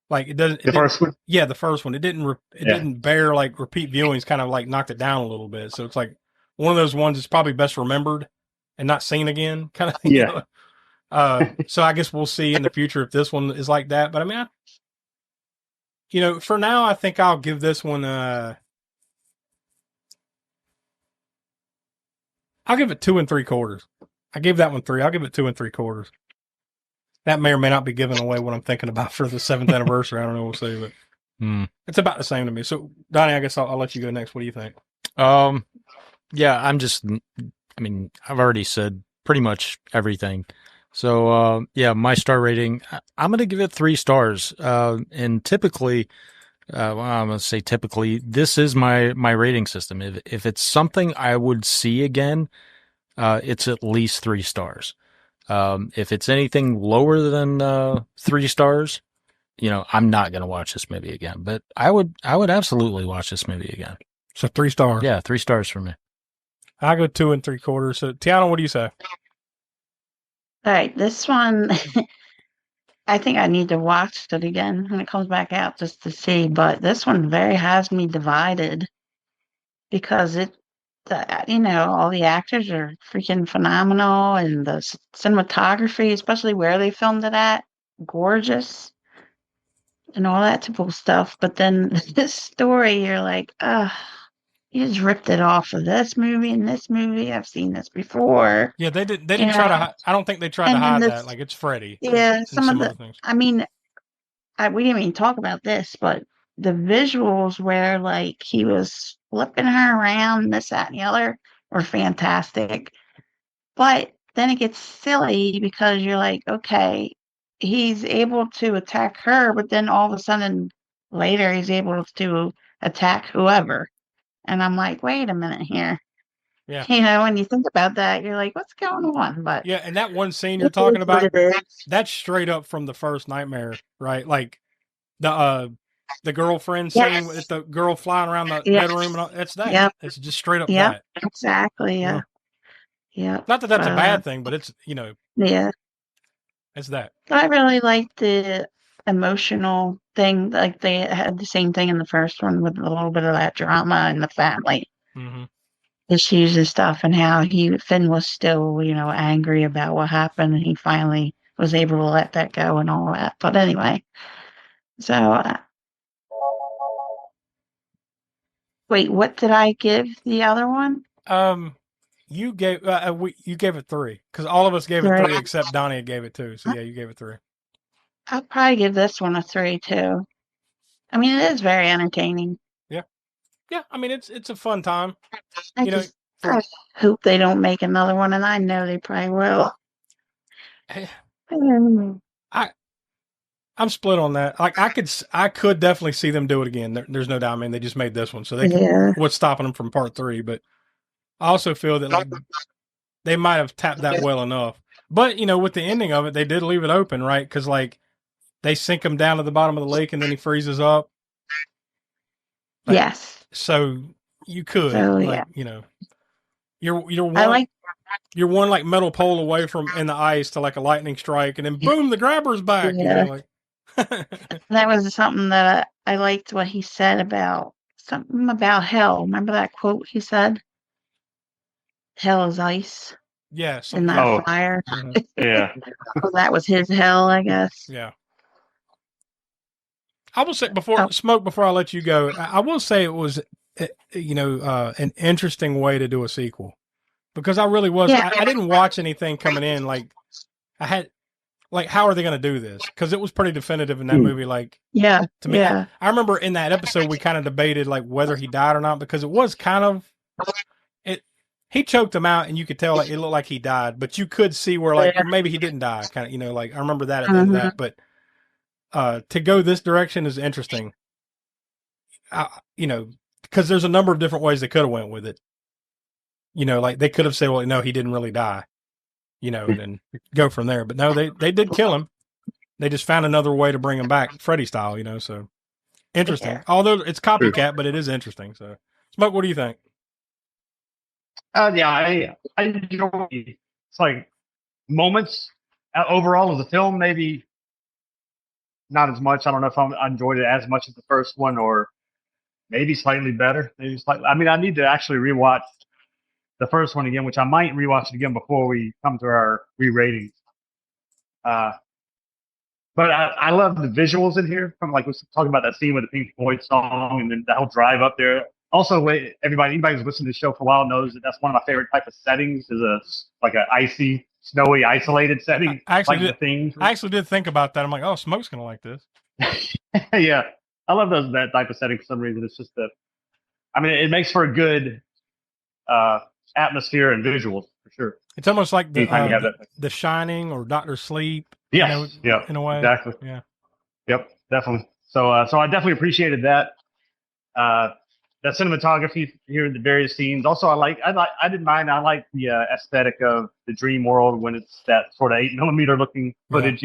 Like it doesn't. the first one. Yeah, the first one. It didn't bear like repeat viewings. Kind of like knocked it down a little bit. So it's like one of those ones that's probably best remembered and not seen again. Kind of thing. Yeah. So I guess we'll see in the future if this one is like that. But I mean, for now, I think I'll give this one. I'll give it 2 3/4. I gave that one 3. I'll give it 2 3/4. That may or may not be giving away what I'm thinking about for the 7th anniversary. I don't know. We'll see, but it's about the same to me. So, Donnie, I guess I'll let you go next. What do you think? Yeah, I've already said pretty much everything. So, my star rating, I'm going to give it 3 stars. And typically, I'm going to say typically, this is my rating system. If it's something I would see again, it's at least 3 stars. If it's anything lower than 3 stars, I'm not going to watch this movie again. But I would absolutely watch this movie again. So 3 star. Yeah, 3 stars for me. I go 2 3/4. So Tiana, what do you say? All right, this one, I think I need to watch it again when it comes back out just to see. But this one very has me divided because all the actors are freaking phenomenal, and the cinematography, especially where they filmed it at, gorgeous, and all that typical stuff. But then this story, you're like, you just ripped it off of this movie and this movie. I've seen this before. Yeah, they didn't try to. I don't think they tried to And then hide this, that. Like it's Freddy. yeah, And some of other the, things. I mean, we didn't even talk about this, but the visuals where like he was flipping her around, this, that, and the other were fantastic. But then it gets silly because you're like, okay, he's able to attack her, but then all of a sudden later he's able to attack whoever. And I'm like, wait a minute here. Yeah. When you think about that, you're like, what's going on? But Yeah, and that one scene you're it talking is what about, it is. that's straight up from the first Nightmare, right? Like the girlfriend Yes. scene with the girl flying around the Yes. bedroom, and all, that's that. Yep. It's just straight up Yep. that. Exactly. Yeah. Yeah. Not that that's a bad thing, but it's Yeah. it's that. I really liked the emotional thing. Like they had the same thing in the first one with a little bit of that drama in the family Mm-hmm. issues and stuff, and how Finn was still, angry about what happened, and he finally was able to let that go and all that. But anyway, so wait, what did I give the other one? You gave you gave it 3 because all of us gave it 3 except Donnie gave it 2. So yeah, you gave it 3. I'll probably give this one a 3 too. I mean, it is very entertaining. Yeah. I mean, it's a fun time. I hope they don't make another one, and I know they probably will. I'm split on that. Like I could definitely see them do it again. There's no doubt. I mean, they just made this one, so what's stopping them from part 3? But I also feel that like they might have tapped that well enough. But with the ending of it, they did leave it open, right? Because like they sink him down to the bottom of the lake, and then he freezes up. Like, yes. So you could, you're one like metal pole away from in the ice to like a lightning strike, and then boom, the grabber's back. Yeah. That was something that I liked what he said about something about hell. Remember that quote he said? Hell is ice. Yeah. And not fire. Yeah. Well, that was his hell, I guess. Yeah. I will say before I let you go, I will say it was, an interesting way to do a sequel, because I really was. Yeah. I didn't watch anything coming in. Like I had, like, how are they going to do this? Because it was pretty definitive in that movie. Like, yeah, to me, yeah. I remember in that episode we kind of debated like whether he died or not, because it was kind of he choked him out, and you could tell like it looked like he died, but you could see where like maybe he didn't die. Kind of, like I remember that at the end of that, but. To go this direction is interesting. Because there's a number of different ways they could have went with it. Like they could have said, well, no, he didn't really die, and go from there. But no, they did kill him. They just found another way to bring him back, Freddy style, so interesting. Yeah. Although it's copycat, but it is interesting. So, Smoke, what do you think? Yeah, I enjoy it's like moments overall as a film, maybe. Not as much. I don't know if I enjoyed it as much as the first one, or maybe slightly better. Maybe slightly. I mean, I need to actually rewatch the first one again, which I might rewatch it again before we come to our re-ratings. But I love the visuals in here. From like we were talking about that scene with the Pink Floyd song, and then the whole drive up there. Also, anybody who's listened to the show for a while knows that that's one of my favorite type of settings. Is like an icy, snowy, isolated setting. I actually did think about that. I'm like, oh, Smoke's gonna like this. Yeah, I love that type of setting for some reason. It's just it makes for a good atmosphere and visuals for sure. It's almost like the Shining or Doctor Sleep. Yeah, in a way. Exactly. Yeah. Yep, definitely. So I definitely appreciated that. the cinematography here in the various scenes. Also, I didn't mind. I like the aesthetic of the dream world when it's that sort of 8mm looking footage,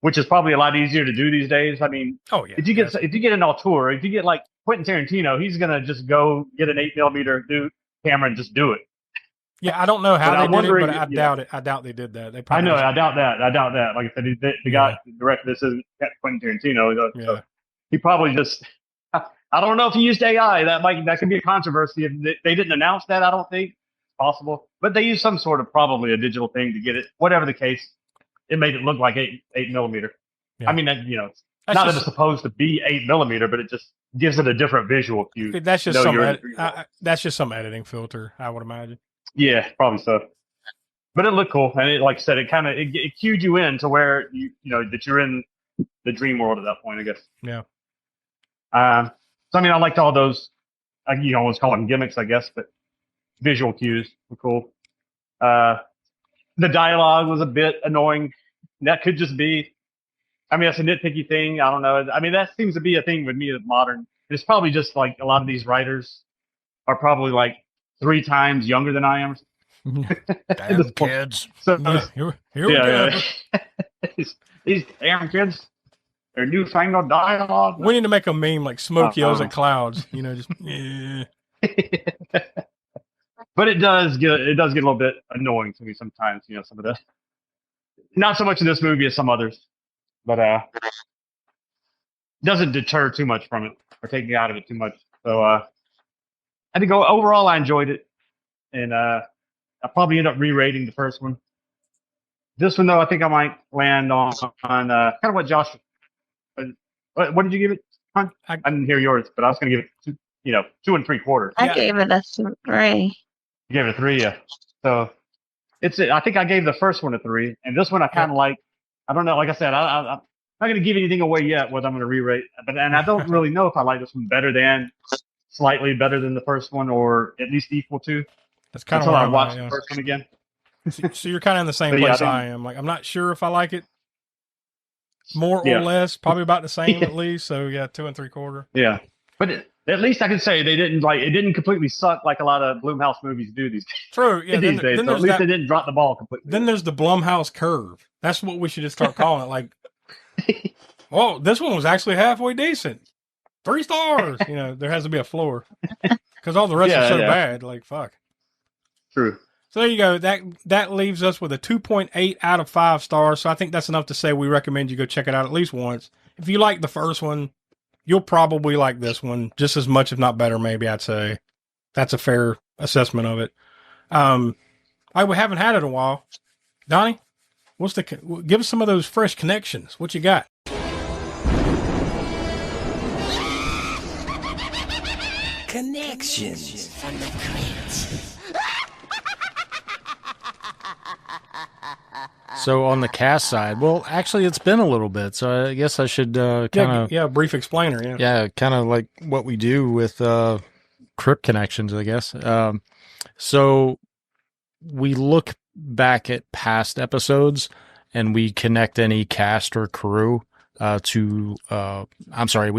which is probably a lot easier to do these days. I mean, if you get an auteur, if you get like Quentin Tarantino, he's gonna just go get an 8mm camera and just do it. Yeah, I don't know how they did it, but I doubt it. I doubt they did that. They probably I doubt that. Like I said, the guy who directed this isn't Quentin Tarantino. So he probably just. I don't know if he used AI. That could be a controversy. If they didn't announce that, I don't think it's possible. But they used some sort of probably a digital thing to get it. Whatever the case, it made it look like 8mm. Yeah. I mean, that not that it's supposed to be 8mm, but it just gives it a different visual cue. That's just that's just some editing filter, I would imagine. Yeah, probably so. But it looked cool, and it, like I said, it cued you in to where you know that you're in the dream world at that point, I guess. Yeah. So I mean, I liked all those. You almost call them gimmicks, I guess, but visual cues were cool. The dialogue was a bit annoying. That could just be. I mean, that's a nitpicky thing. I don't know. I mean, that seems to be a thing with me with modern. It's probably just like a lot of these writers are probably like 3 times younger than I am. Damn kids. So, here we go. These damn kids. Their newfangled dialogue. We need to make a meme like smoke yells at clouds. Just. But it does get a little bit annoying to me sometimes. Some of the. Not so much in this movie as some others, but doesn't deter too much from it or take me out of it too much. So I think overall I enjoyed it, and I probably end up re-rating the first one. This one though, I think I might land on kind of what Josh. What did you give it? I didn't hear yours, but I was going to give it 2 3/4. I gave it a 3. You gave it a 3, yeah. So I think I gave the first one a 3, and this one I kind of like. I don't know. Like I said, I'm not going to give anything away yet. What I'm going to re-rate, and I don't really know if I like this one better than, slightly better than the first one, or at least equal to. That's kind of until why I watch the first one again. So you're kind of in the same place I am. Like I'm not sure if I like it. More or less, probably about the same at least. So 2 3/4. Yeah, but at least I can say they didn't it didn't completely suck like a lot of Blumhouse movies do these days. True. Yeah. These days, so at least they didn't drop the ball completely. Then there's the Blumhouse curve. That's what we should just start calling it. Like, this one was actually halfway decent. 3 stars. There has to be a floor because all the rest are so bad. Like, fuck. True. So there you go. That leaves us with a 2.8 out of 5 stars. So I think that's enough to say we recommend you go check it out at least once. If you like the first one, you'll probably like this one just as much, if not better. Maybe I'd say that's a fair assessment of it. We haven't had it in a while. Donnie, give us some of those fresh connections. What you got? Connections from the crypt. So on the cast side, well, actually, it's been a little bit, so I guess I should kind of brief explainer. Yeah, kind of like what we do with Crypt Connections, I guess. So we look back at past episodes and we connect any cast or crew we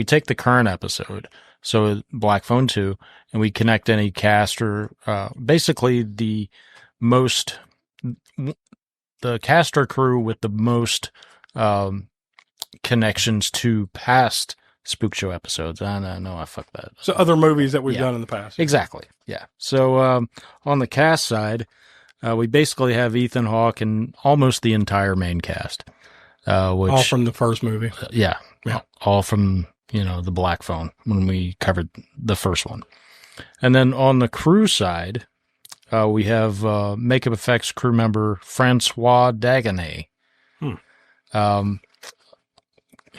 take the current episode, so Black Phone 2, and we connect any cast or basically the cast or crew with the most connections to past Spook Show episodes. I know I fucked that. So other movies that we've done in the past. Exactly. Yeah. So on the cast side, we basically have Ethan Hawke and almost the entire main cast. All from the first movie. Yeah. All from, the Black Phone when we covered the first one. And then on the crew side, we have makeup effects crew member Francois Dagenet,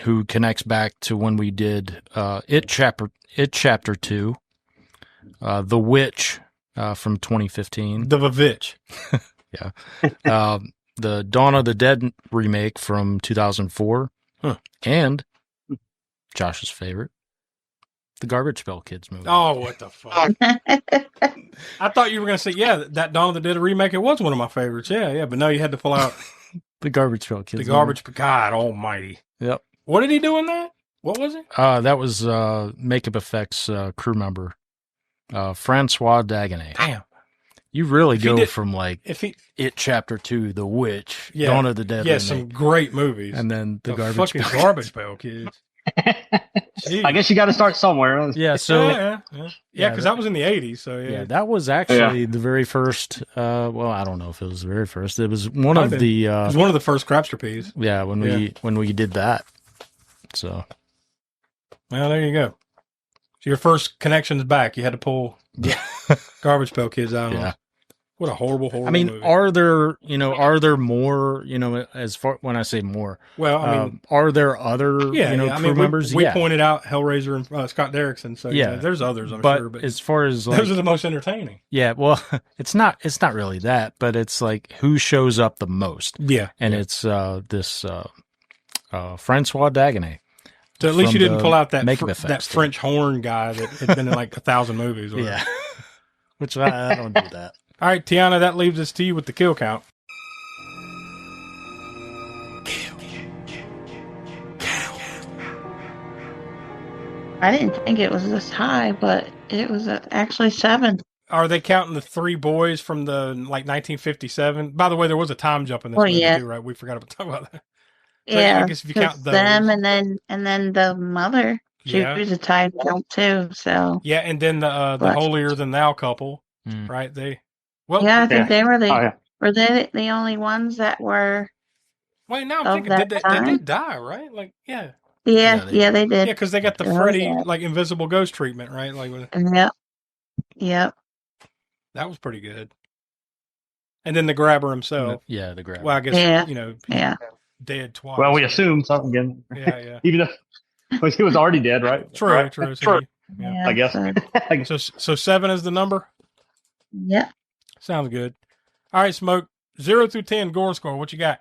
who connects back to when we did It Chapter 2, The Witch from 2015. The Vavitch. Yeah. The Dawn of the Dead remake from 2004. And Josh's favorite, the Garbage Pail Kids movie. Oh, what the fuck! I thought you were going to say, that Dawn of the Dead remake. It was one of my favorites. Yeah, but no, you had to pull out the Garbage Pail Kids. God Almighty. Yep. What did he do in that? What was it? That was makeup effects crew member Francois Dagenet. Damn. You really If he go did- from like If he, It Chapter 2, The Witch, yeah, Dawn of the Dead, yeah, some great movies. and then the garbage. fucking Pail. Garbage Pail Kids. Jeez. I guess you got to start somewhere. Yeah, so yeah, because that was in the 80s. So yeah, that was actually the very first. Well, I don't know if it was the very first. It was one of the. it was one of the first Crapster Peas. Yeah, when we did that. So, well, there you go. So your first connection's back. You had to pull Garbage Pail Kids out. yeah. What a horrible I mean, movie. are there more, as far when I say more, Well, I mean, are there other, crew members? We pointed out Hellraiser and Scott Derrickson. So Yeah. there's others, I'm but sure. But as far as those are the most entertaining. yeah, well, it's not really that, but it's like who shows up the most. Yeah. And it's this Francois Dagenet. So at least you from didn't the pull out that makeup that effects team. French horn guy that had been in like 1,000 movies. Or Yeah. Which I don't do that. All right, Tiana, that leaves us to you with the kill count. I didn't think it was this high, but it was actually 7. Are they counting the 3 boys from the 1957? By the way, there was a time jump in this Well, movie yeah. too, right? We forgot to talk about that. So Yeah, I guess if you count 'cause those, them and then the mother, she Yeah. was a time jump too. So yeah, and then the But- holier than thou couple, Mm. right? Well, yeah, I think they were Oh, yeah. were they the only ones that were. wait, now I'm of thinking, that they time? did die, right? Like, yeah, Yeah, they yeah, they yeah, did. because they got the Oh, Freddy yeah. like invisible ghost treatment, right? Like Yep, yep. that was pretty good. And then the grabber himself. Yeah, the grab. Well, I guess Yeah. Yeah. dead twice. Well, we assume something again. Yeah, yeah. Even if he was already dead, right? True, Right? true. True. Yeah. I guess. So 7 is the number. Yep. Sounds good. All right, Smoke. 0 through 10 gore score. What you got?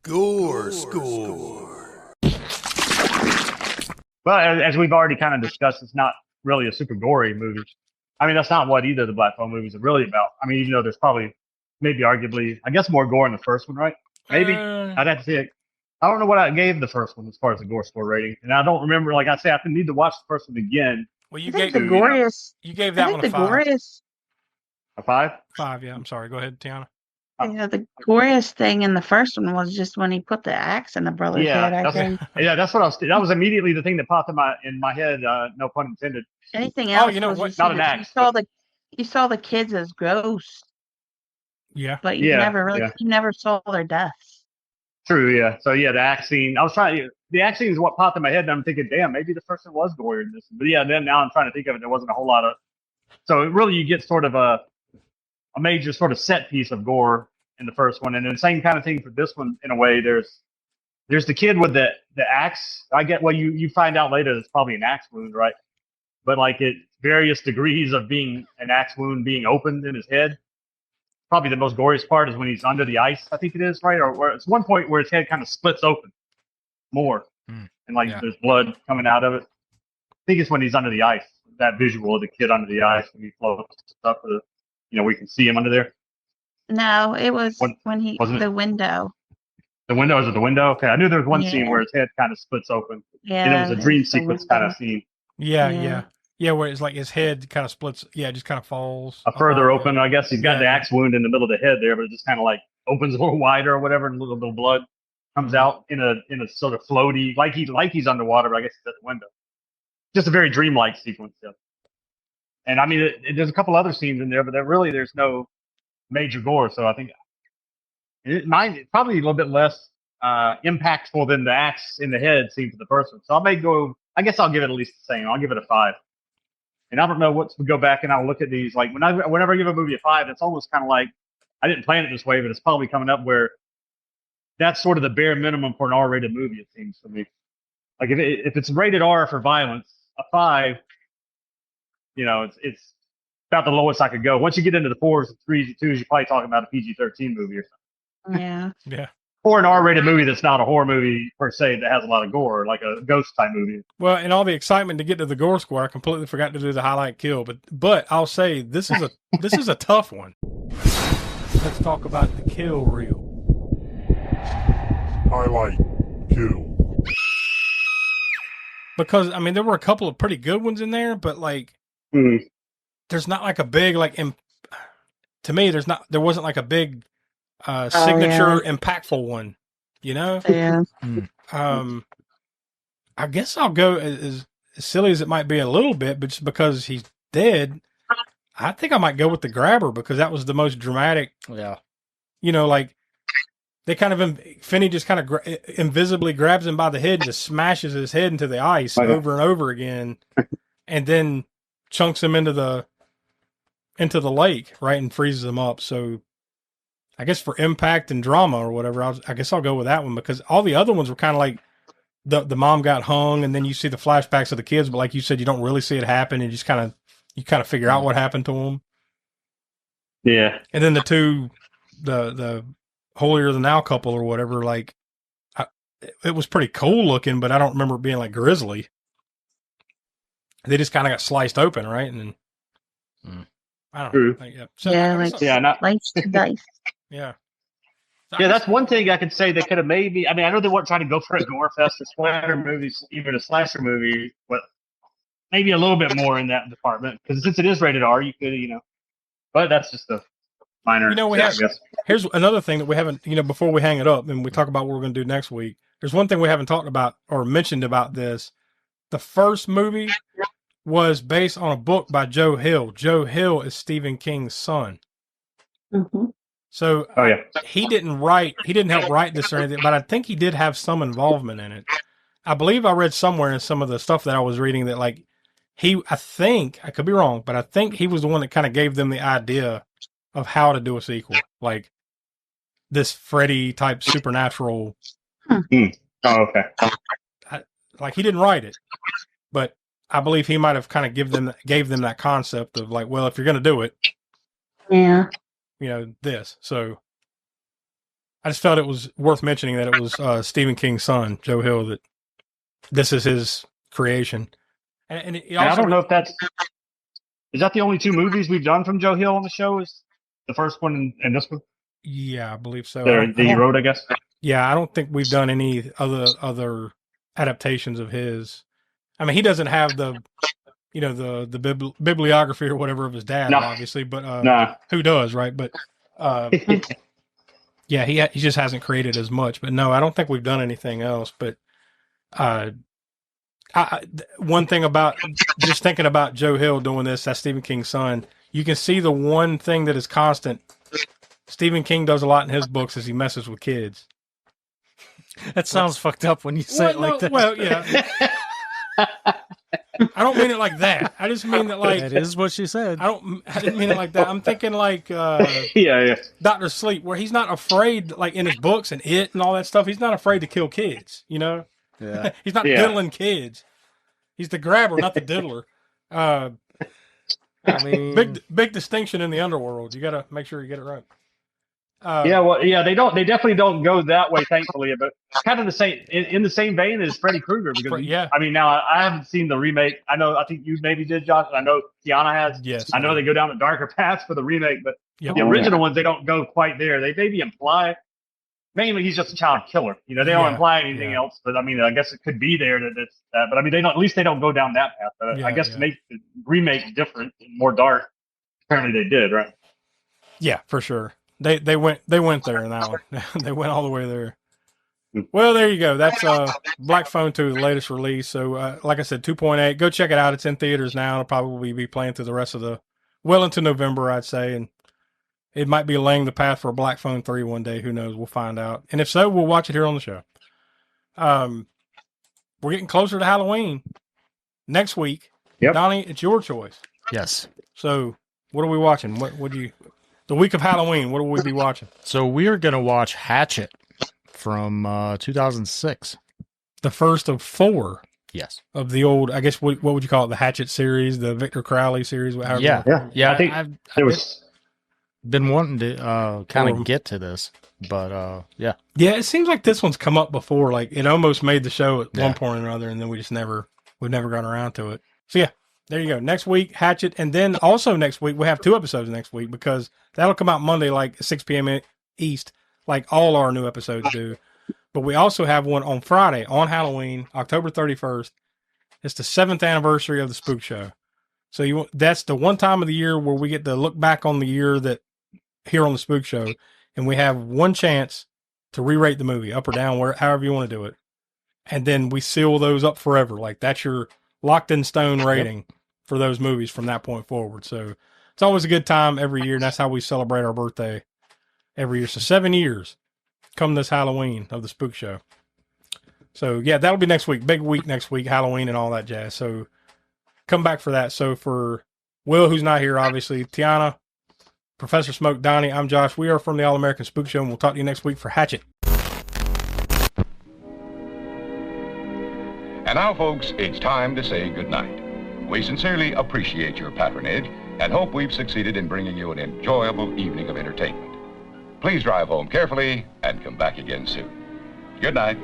Gore score. Well, as we've already kind of discussed, it's not really a super gory movie. I mean, that's not what either of the Black Phone movies are really about. I mean, even though there's probably, maybe arguably, I guess more gore in the first one, right? Maybe. I'd have to say, I don't know what I gave the first one as far as the gore score rating. And I don't remember, like I say, I need to watch the first one again. Well, I you think gave the goriest. you gave I that think one the a 5. goriest. A 5? 5, yeah. I'm sorry. Go ahead, Tiana. Yeah, the goriest thing in the first one was just when he put the axe in the brother's head. I think That's what I was. That was immediately the thing that popped in my head. No pun intended. anything else. you know was what? see Not an the- axe, You saw the kids as ghosts, Yeah. but you Yeah, never really, yeah. you never saw their deaths. True. Yeah. So yeah, the axe scene. I was trying. The axe scene is what popped in my head, and I'm thinking, damn, maybe the first one was gorier than this. But yeah, then now I'm trying to think of it. There wasn't a whole lot of. So really, you get sort of a major sort of set piece of gore in the first one, and then the same kind of thing for this one in a way. There's the kid with the axe. I get you find out later it's probably an axe wound, right? But like it various degrees of being an axe wound being opened in his head. Probably the most goriest part is when he's under the ice. I think it is, right? Or where it's one point where his head kind of splits open more, and like Yeah. there's blood coming out of it. I think it's when he's under the ice. That visual of the kid under the ice when he floats up, we can see him under there. No, it was What- when he wasn't it? the window. The window is at the window. Okay, I knew there was one scene Yeah. where his head kind of splits open, Yeah, and it was a dream it's the sequence kind window. of scene. Yeah, Yeah. yeah. Yeah, where it's like his head kind of splits. Yeah, it just kind of falls. A further apart. open, I guess he's got Yeah. the axe wound in the middle of the head there, but it just kind of like opens a little wider or whatever, and a little blood comes out in a sort of floaty, like he's underwater, but I guess he's at the window. Just a very dreamlike sequence. Yeah. And I mean, there's a couple other scenes in there, but there's no major gore. So I think mine probably a little bit less impactful than the axe in the head scene for the first one. So I guess I'll give it at least the same. I'll give it a 5. And I don't know what to go back and I'll look at these. Like whenever I give a movie a 5, it's almost kind of like I didn't plan it this way, but it's probably coming up where that's sort of the bare minimum for an R-rated movie. It seems to me. Like if it's rated R for violence, a 5, it's about the lowest I could go. Once you get into the 4s and 3s and 2s, you're probably talking about a PG-13 movie or something. Yeah. Yeah. Or an R-rated movie that's not a horror movie per se that has a lot of gore, like a ghost type movie. Well, in all the excitement to get to the gore score, I completely forgot to do the highlight kill. But I'll say this is a tough one. Let's talk about the kill reel. Highlight kill. Because I mean, there were a couple of pretty good ones in there, but like, there's not like a big to me, there wasn't like a big signature impactful one, you know? Yeah. I guess I'll go as silly as it might be a little bit, but just because he's dead, I think I might go with the grabber because that was the most dramatic. Yeah. You know, like they kind of, Finney just kind of invisibly grabs him by the head and just smashes his head into the ice over and over again, and then chunks him into the lake, right, and freezes him up. So I guess for impact and drama or whatever, I guess I'll go with that one because all the other ones were kind of like the mom got hung, and then you see the flashbacks of the kids, but like you said, you don't really see it happen, and you kind of figure out what happened to them. Yeah. And then the holier than thou couple or whatever, like it was pretty cool looking, but I don't remember it being like grisly. They just kind of got sliced open, right? And I don't know. Like, slice to dice. Yeah. Yeah, that's one thing I could say they could have maybe. I mean, I know they weren't trying to go for a gore fest or splatter movies, even a slasher movie, but maybe a little bit more in that department because since it is rated R, you could, But that's just a minor. Here's another thing that we haven't, before we hang it up and we talk about what we're going to do next week. There's one thing we haven't talked about or mentioned about this. The first movie was based on a book by Joe Hill. Joe Hill is Stephen King's son. Mm-hmm. So he didn't help write this or anything, but I think he did have some involvement in it. I believe I read somewhere in some of the stuff that I was reading that like I think, I could be wrong, but I think he was the one that kind of gave them the idea of how to do a sequel. Like this Freddy type supernatural. Oh, okay. Like he didn't write it, but I believe he might have kind of gave them that concept of like, well, if you're going to do it, this. So I just felt it was worth mentioning that it was Stephen King's son, Joe Hill, that this is his creation. And I don't know if is that the only two movies we've done from Joe Hill on the show? Is the first one and this one? Yeah, I believe so. That he wrote, I guess. Yeah, I don't think we've done any other adaptations of his. I mean, he doesn't have the bibliography or whatever of his dad, obviously, but who does, right? But yeah, he just hasn't created as much. But no, I don't think we've done anything else. But one thing about just thinking about Joe Hill doing this, that's Stephen King's son, you can see the one thing that is constant. Stephen King does a lot in his books is he messes with kids. That sounds fucked up when you say it like that. Well, yeah. I don't mean it like that. I just mean that like that is what she said. I didn't mean it like that. I'm thinking like Dr. Sleep, where he's not afraid, like in his books and It and all that stuff, he's not afraid to kill kids, Yeah. He's not diddling kids. He's the grabber, not the diddler. I mean, big distinction in the underworld. You got to make sure you get it right. They definitely don't go that way, thankfully, but kind of the same in the same vein as Freddy Krueger. Because I mean, now I haven't seen the remake. I think you maybe did, Josh. I know Tiana has. Yes, I know they go down the darker paths for the remake, but the original ones they don't go quite there. They maybe imply. Mainly, he's just a child killer. They don't imply anything else. But I mean, I guess it could be there that it's that. But I mean, they don't. At least they don't go down that path. But I guess to make the remake different, and more dark. Apparently, they did, right? Yeah, for sure. They went there in that one. They went all the way there. Well, there you go. That's Black Phone 2, the latest release. So, like I said, 2.8. Go check it out. It's in theaters now. It'll probably be playing through the rest of into November, I'd say. And it might be laying the path for a Black Phone 3 one day. Who knows? We'll find out. And if so, we'll watch it here on the show. We're getting closer to Halloween next week. Yep. Donnie, it's your choice. Yes. So, what are we watching? What do you... The week of Halloween, what will we be watching? So we are going to watch Hatchet from 2006. The first of 4. Yes. Of the old, I guess, what would you call it? The Hatchet series, the Victor Crowley series? Yeah. I think I've been wanting to kind of get to this, but yeah. Yeah, it seems like this one's come up before. Like it almost made the show at one point or another, and then we've never gotten around to it. So yeah. There you go. Next week, Hatchet. And then also next week, we have 2 episodes next week because that'll come out Monday, like 6 p.m. East, like all our new episodes do. But we also have one on Friday, on Halloween, October 31st. It's the 7th anniversary of the Spook Show. So that's the one time of the year where we get to look back on the year that here on the Spook Show, and we have one chance to re-rate the movie, up or down, however you want to do it. And then we seal those up forever. Like, that's your locked in stone rating for those movies from that point forward. So it's always a good time every year, and that's how we celebrate our birthday every year. So 7 years come this Halloween of the Spook Show. So yeah, that'll be next week. Big week next week, Halloween and all that jazz. So come back for that. So for Will, who's not here, obviously, Tiana, Professor Smoke, Donnie, I'm Josh. We are from the All American Spook Show, and we'll talk to you next week for Hatchet. And now, folks, it's time to say goodnight. We sincerely appreciate your patronage and hope we've succeeded in bringing you an enjoyable evening of entertainment. Please drive home carefully and come back again soon. Good night.